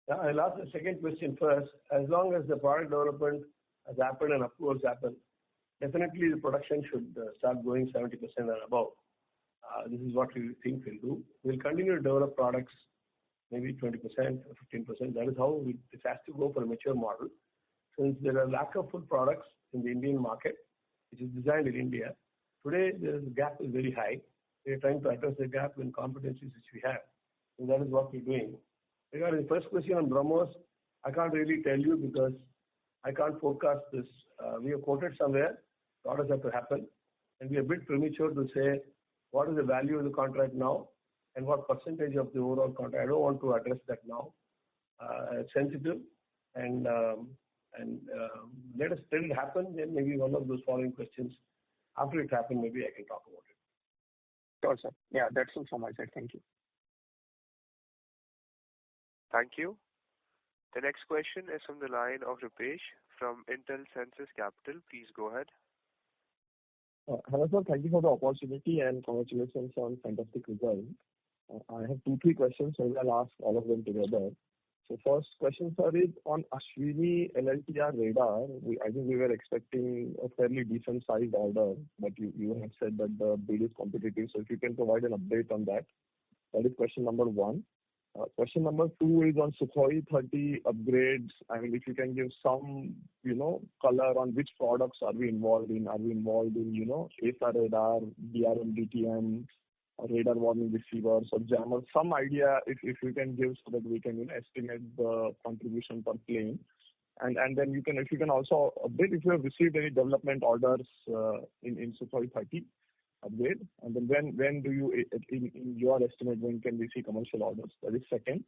Yeah, I'll ask the second question first. As long as the product development has happened and approvals happen, definitely the production should start going 70% and above. This is what we think we'll do. We'll continue to develop products, maybe 20% or 15%. That is how it has to go for a mature model. Since there are lack of full products in the Indian market, which is designed in India, today the gap is very high. We are trying to address the gap in competencies which we have. And that is what we're doing. Regarding the first question on BrahMos, I can't really tell you because I can't forecast this. We have quoted somewhere, orders have to happen, and we are a bit premature to say what is the value of the contract now and what percentage of the overall contract. I don't want to address that now. It's sensitive, and let it happen. Then maybe one of those following questions, after it happens, maybe I can talk about it. Sure, sir. Yeah, that's all from my side. Thank you. Thank you. The next question is from the line of Rupesh from Intel Census Capital. Please go ahead. Hello, sir. Thank you for the opportunity and congratulations on fantastic results. I have 2-3 questions, so I'll ask all of them together. So first question, sir, is on Ashwini LLTR radar. I think we were expecting a fairly decent sized order, but you have said that the bid is competitive. So if you can provide an update on that. That is question number 1. Question number 2 is on Sukhoi 30 upgrades. I mean, if you can give some, color on which products are we involved in. Are we involved in, ASA radar, DRM, DTM, radar warning receivers, or jammer? Some idea if you can give so that we can estimate the contribution per plane. And then if you can also update if you have received any development orders in Sukhoi 30 upgrade, and then when do you, in your estimate, when can we see commercial orders? That is second.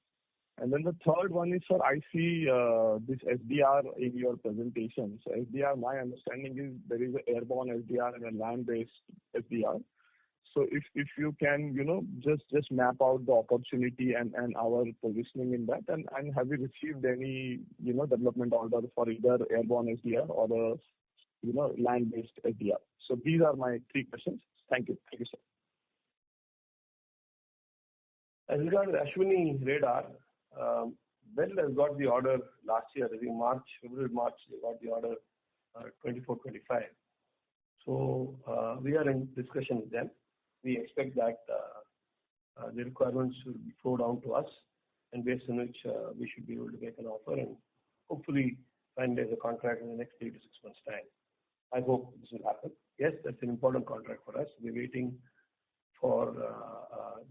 And then the third one is, sir, I see this SDR in your presentation. So SDR, my understanding is there is an airborne SDR and a land-based SDR. So if you can, just map out the opportunity and our positioning in that, and have you received any, development order for either airborne SDR or a land-based SDR? So these are my 3 questions. Thank you. Thank you, sir. As regards the Ashwini radar, Bell has got the order last year. I think February, March, they got the order 24-25. So we are in discussion with them. We expect that the requirements will flow down to us, and based on which we should be able to make an offer and hopefully finalize a contract in the next 3 to 6 months' time. I hope this will happen. Yes, that's an important contract for us. We're waiting for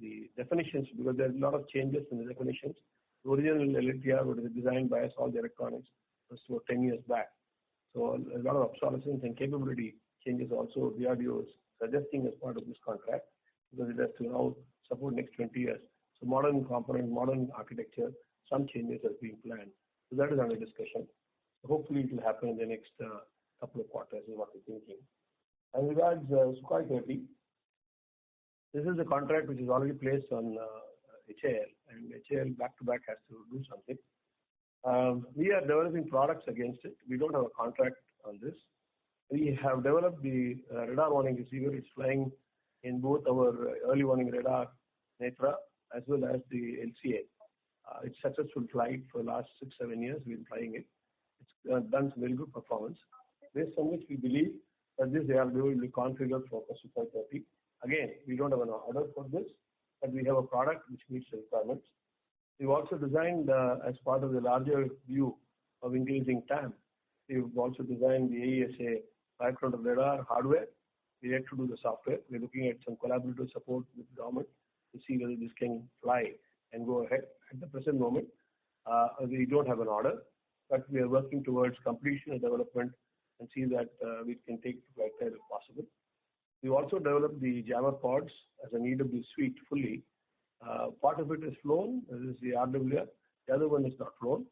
the definitions because there's a lot of changes in the definitions. The original LLTR was designed by us, all the electronics, was about 10 years back. So a lot of obsolescence and capability changes also DRDO is suggesting as part of this contract because it has to now support next 20 years. So modern component, modern architecture, some changes are being planned. So that is under discussion. So hopefully it will happen in the next couple of quarters is what we're thinking. As regards Sukhoi 30, this is a contract which is already placed on HAL, and HAL back-to-back has to do something. We are developing products against it. We don't have a contract on this. We have developed the radar warning receiver. It's flying in both our early warning radar, Netra, as well as the LCA. It's successful flight for the last 6-7 years. We've been flying it. It's done some very good performance, based on which we believe that this ARW will be configured for Sukhoi 30. Again, we don't have an order for this, but we have a product which meets the requirements. We've also designed, as part of the larger view of increasing TAM, we've also designed the AESA background radar hardware. We have to do the software. We're looking at some collaborative support with the government to see whether this can fly and go ahead. At the present moment, we don't have an order, but we are working towards completion and development and see that we can take to flight trial if possible. We've also developed the jammer pods as an EW suite fully. Part of it is flown, this is the RWR, the other one is not flown.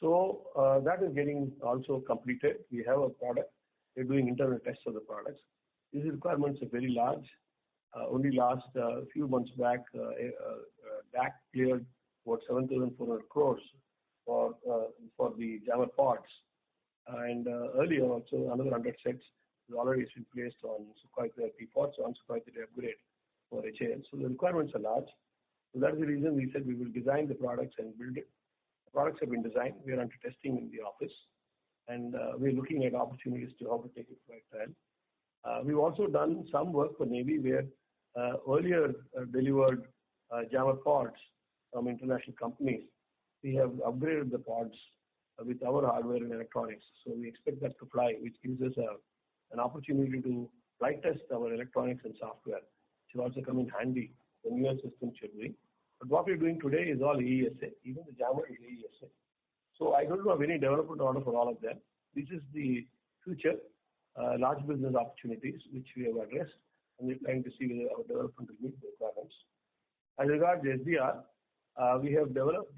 So that is getting also completed. We have a product. We're doing internal tests of the products. These requirements are very large. Only last few months back, DAC cleared about 7,400 crores for the jammer pods. And earlier also another 100 sets has already been placed on Sukhoi 30 pods on Sukhoi 30 upgrade for HAL. So the requirements are large. So that's the reason we said we will design the products and build it. The products have been designed. We are under testing in the office. And we're looking at opportunities to how to take it to flight trial. We've also done some work for Navy where earlier delivered jammer pods from international companies. We have upgraded the pods with our hardware and electronics. So we expect that to fly, which gives us an opportunity to flight test our electronics and software, which will also come in handy for newer systems you're doing. But what we're doing today is all AESA. Even the jammer is AESA. So I don't have any development order for all of them. This is the future large business opportunities which we have addressed, and we're trying to see whether our development will meet the requirements. As regards SDR, we have developed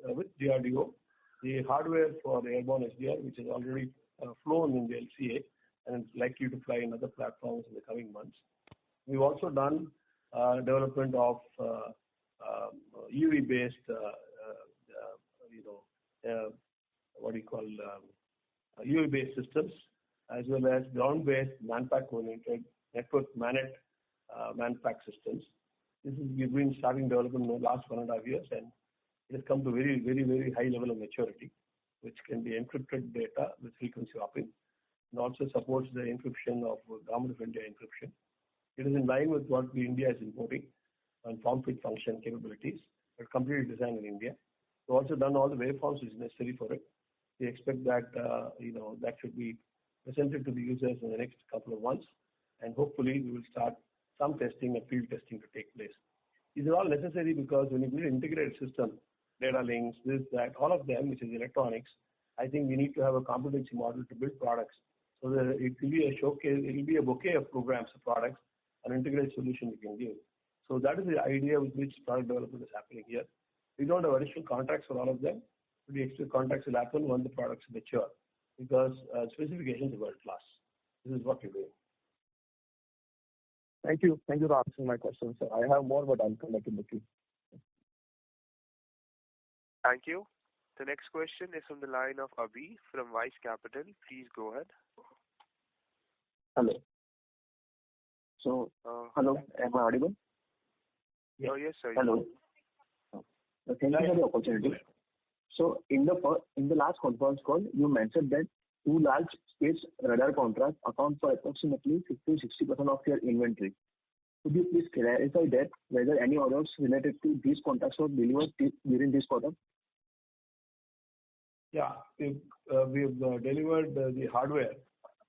with DRDO the hardware for the airborne SDR, which is already flown in the LCA and is likely to fly in other platforms in the coming months. We've also done development of UV-based, UV-based systems, as well as ground-based man-pack-oriented network man-pack systems. We've been starting development in the last 1.5 years, and it has come to very, very, very high level of maturity, which can be encrypted data with frequency hopping, and also supports the encryption of Government of India encryption. It is in line with what India is importing and form-fit function capabilities, but completely designed in India. We've also done all the waveforms which is necessary for it. We expect that that should be presented to the users in the next couple of months, and hopefully we will start some testing and field testing to take place. These are all necessary because when you build an integrated system, data links, this, that, all of them, which is electronics, I think we need to have a competency model to build products so that it will be a showcase, it will be a bouquet of programs of products, an integrated solution we can give. So that is the idea with which product development is happening here. We don't have additional contracts for all of them, but the extra contracts will happen when the products mature because specifications are world class. This is what we're doing. Thank you. Thank you for answering my questions. I have more, but I'll come back in the queue. Thank you. The next question is from the line of Abhi from Vice Capital. Please go ahead. Hello. So, hello, am I audible? Oh, yes, sir. Hello. Thank you for the opportunity. So, in the last conference call, you mentioned that 2 large space radar contracts account for approximately 50-60% of your inventory. Could you please clarify that whether any orders related to these contracts were delivered during this quarter? Yeah, we've delivered the hardware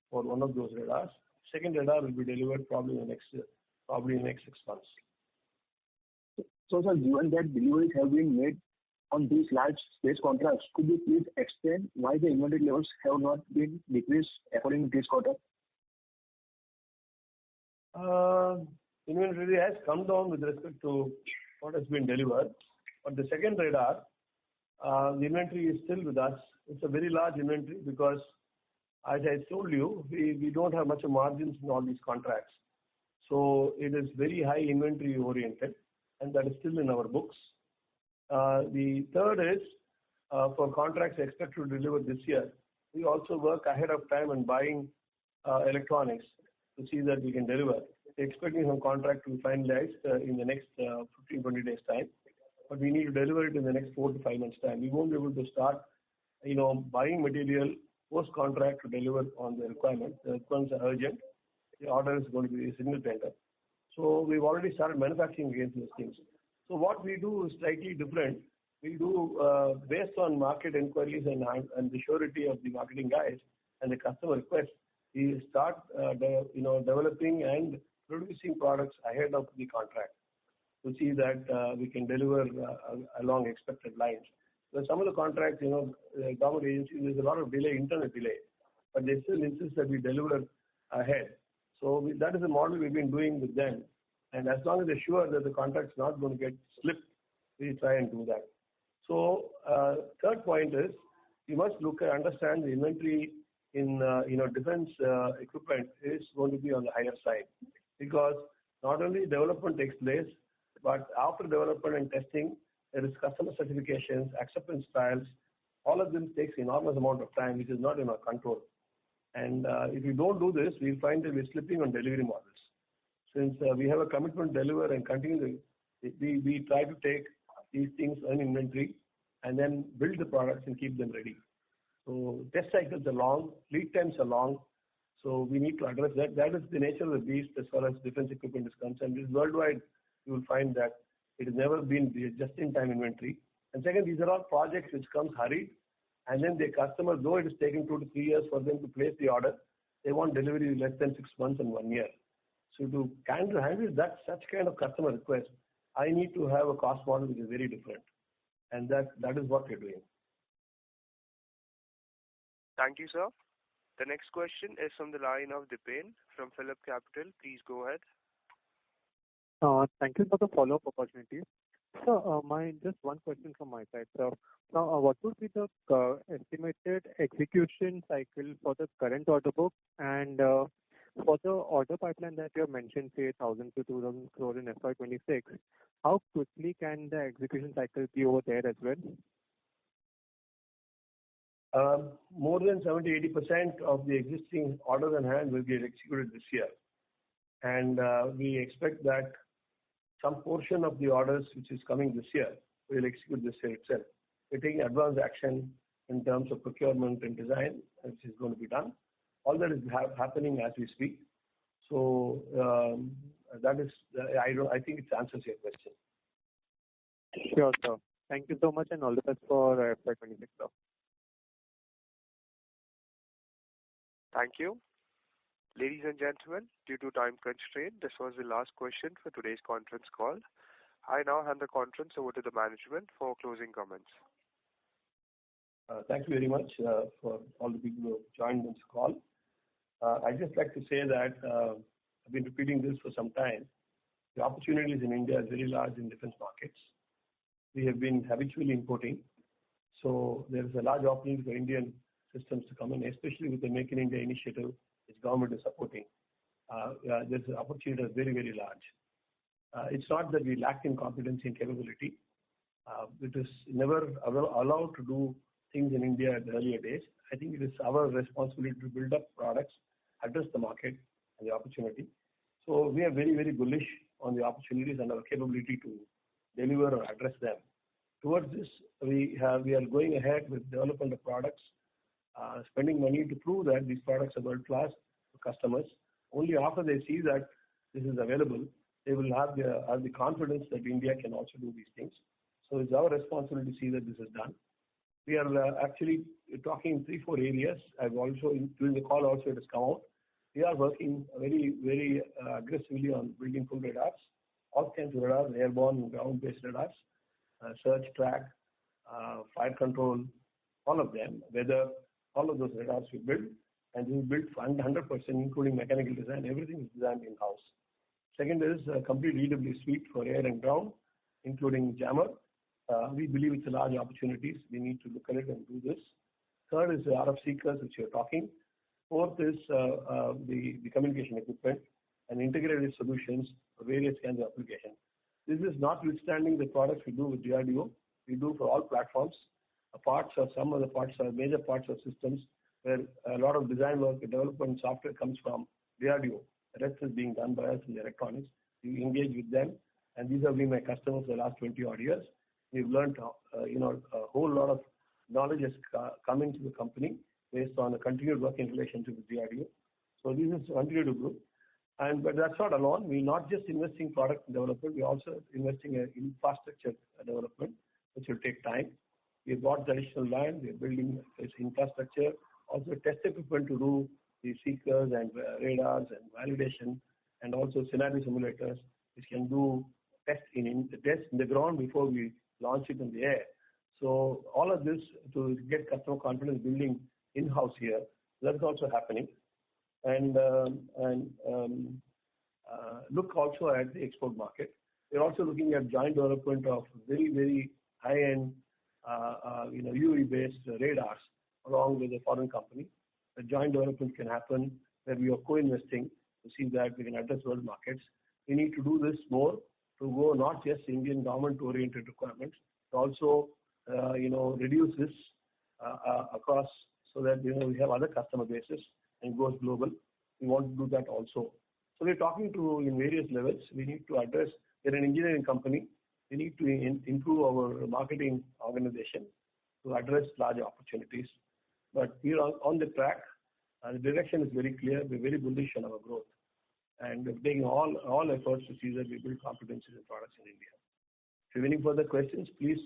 for one of those radars. Second radar will be delivered probably in the next 6 months. So, sir, given that deliveries have been made on these large space contracts, could you please explain why the inventory levels have not been decreased according to this quarter? Inventory has come down with respect to what has been delivered. But the second radar, the inventory is still with us. It's a very large inventory because As I told you, we don't have much of margins in all these contracts. So it is very high inventory oriented, and that is still in our books. The third is for contracts expected to deliver this year, we also work ahead of time in buying electronics to see that we can deliver. We're expecting some contract to be finalized in the next 15-20 days time, but we need to deliver it in the next 4 to 5 months time. We won't be able to start, buying material post-contract to deliver on the requirements. The requirements are urgent. The order is going to be a single tender. So we've already started manufacturing against those things. So what we do is slightly different. We do based on market inquiries and the surety of the marketing guys and the customer requests. We start developing and producing products ahead of the contract to see that we can deliver along expected lines. So some of the contracts, government agencies, there's a lot of delay, internet delay, but they still insist that we deliver ahead. So that is the model we've been doing with them. And as long as they're sure that the contract's not going to get slipped, we try and do that. So third point is you must understand the inventory in defense equipment is going to be on the higher side, because not only development takes place, but after development and testing, there is customer certifications, acceptance trials. All of them takes enormous amount of time, which is not in our control. And if we don't do this, we'll find that we're slipping on delivery models. Since we have a commitment to deliver and continue, we try to take these things on inventory and then build the products and keep them ready. So test cycles are long, lead times are long, so we need to address that. That is the nature of the beast as far as defense equipment is concerned. This worldwide, you will find that it has never been just-in-time inventory. And second, these are all projects which comes hurried, and then the customer, though it is taking 2 to 3 years for them to place the order, they want delivery less than 6 months and 1 year. So to handle such kind of customer request, I need to have a cost model which is very different, and that is what we're doing. Thank you, sir. The next question is from the line of Dipen from Phillip Capital. Please go ahead. Thank you for the follow-up opportunity. So, just one question from my side. So, what would be the estimated execution cycle for the current order book, and for the order pipeline that you have mentioned, say 1,000 to 2,000 crore in FY26, how quickly can the execution cycle be over there as well? More than 70-80% of the existing orders in hand will get executed this year. And we expect that some portion of the orders which is coming this year will execute this year itself. We're taking advanced action in terms of procurement and design, which is going to be done. All that is happening as we speak. So that is, I think it answers your question. Sure, sir. Thank you so much, and all the best for FY26, sir. Thank you. Ladies and gentlemen, due to time constraint, this was the last question for today's conference call. I now hand the conference over to the management for closing comments. Thank you very much for all the people who have joined this call. I'd just like to say that I've been repeating this for some time. The opportunities in India are very large in defense markets. We have been habitually importing, so there is a large opportunity for Indian systems to come in, especially with the Make in India initiative which government is supporting. There's an opportunity that's very, very large. It's not that we lack in competency and capability. It is never allowed to do things in India at the earlier days. I think it is our responsibility to build up products, address the market and the opportunity. So we are very, very bullish on the opportunities and our capability to deliver or address them. Towards this, we are going ahead with development of products, spending money to prove that these products are world class for customers. Only after they see that this is available, they will have the confidence that India can also do these things. So it's our responsibility to see that this is done. We are actually talking 3-4 areas. I've also, during the call also it has come out. We are working very, very aggressively on building full radars, all kinds of radars, airborne, ground-based radars, search, track, fire control, all of them, whether all of those radars we build, and we build 100%, including mechanical design. Everything is designed in-house. Second is a complete EW suite for air and ground, including jammer. We believe it's a large opportunity. We need to look at it and do this. Third is the RF seekers, which you're talking. Fourth is the communication equipment and integrated solutions for various kinds of applications. This is notwithstanding the products we do with DRDO. We do for all platforms. Parts or some of the parts are major parts of systems where a lot of design work, development software comes from DRDO. The rest is being done by us in the electronics. We engage with them, and these have been my customers for the last 20 odd years. We've learned, a whole lot of knowledge has come into the company based on a continued working relationship with DRDO. So this is continue to grow. But that's not alone. We're not just investing in product development. We're also investing in infrastructure development, which will take time. We've bought the additional land. We're building this infrastructure, also test equipment to do the seekers and radars and validation, and also scenario simulators, which can do test in the ground before we launch it in the air. So all of this to get customer confidence building in-house here, that's also happening. And look also at the export market. We're also looking at joint development of very, very high-end, UV-based radars along with a foreign company. The joint development can happen where we are co-investing to see that we can address world markets. We need to do this more to go not just Indian government-oriented requirements, but also, reduce this across so that, we have other customer bases and goes global. We want to do that also. So we're talking to in various levels. We need to address, we're an engineering company. We need to improve our marketing organization to address large opportunities. But we are on the track. The direction is very clear. We're very bullish on our growth. And we're taking all efforts to see that we build competencies in products in India. If you have any further questions, please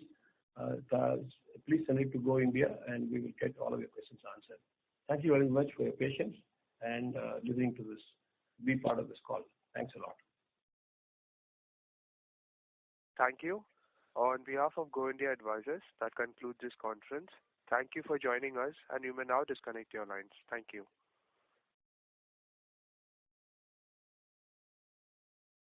send it to Go India, and we will get all of your questions answered. Thank you very much for your patience and listening to this, be part of this call. Thanks a lot. Thank you. On behalf of Go India Advisors, that concludes this conference. Thank you for joining us, and you may now disconnect your lines. Thank you.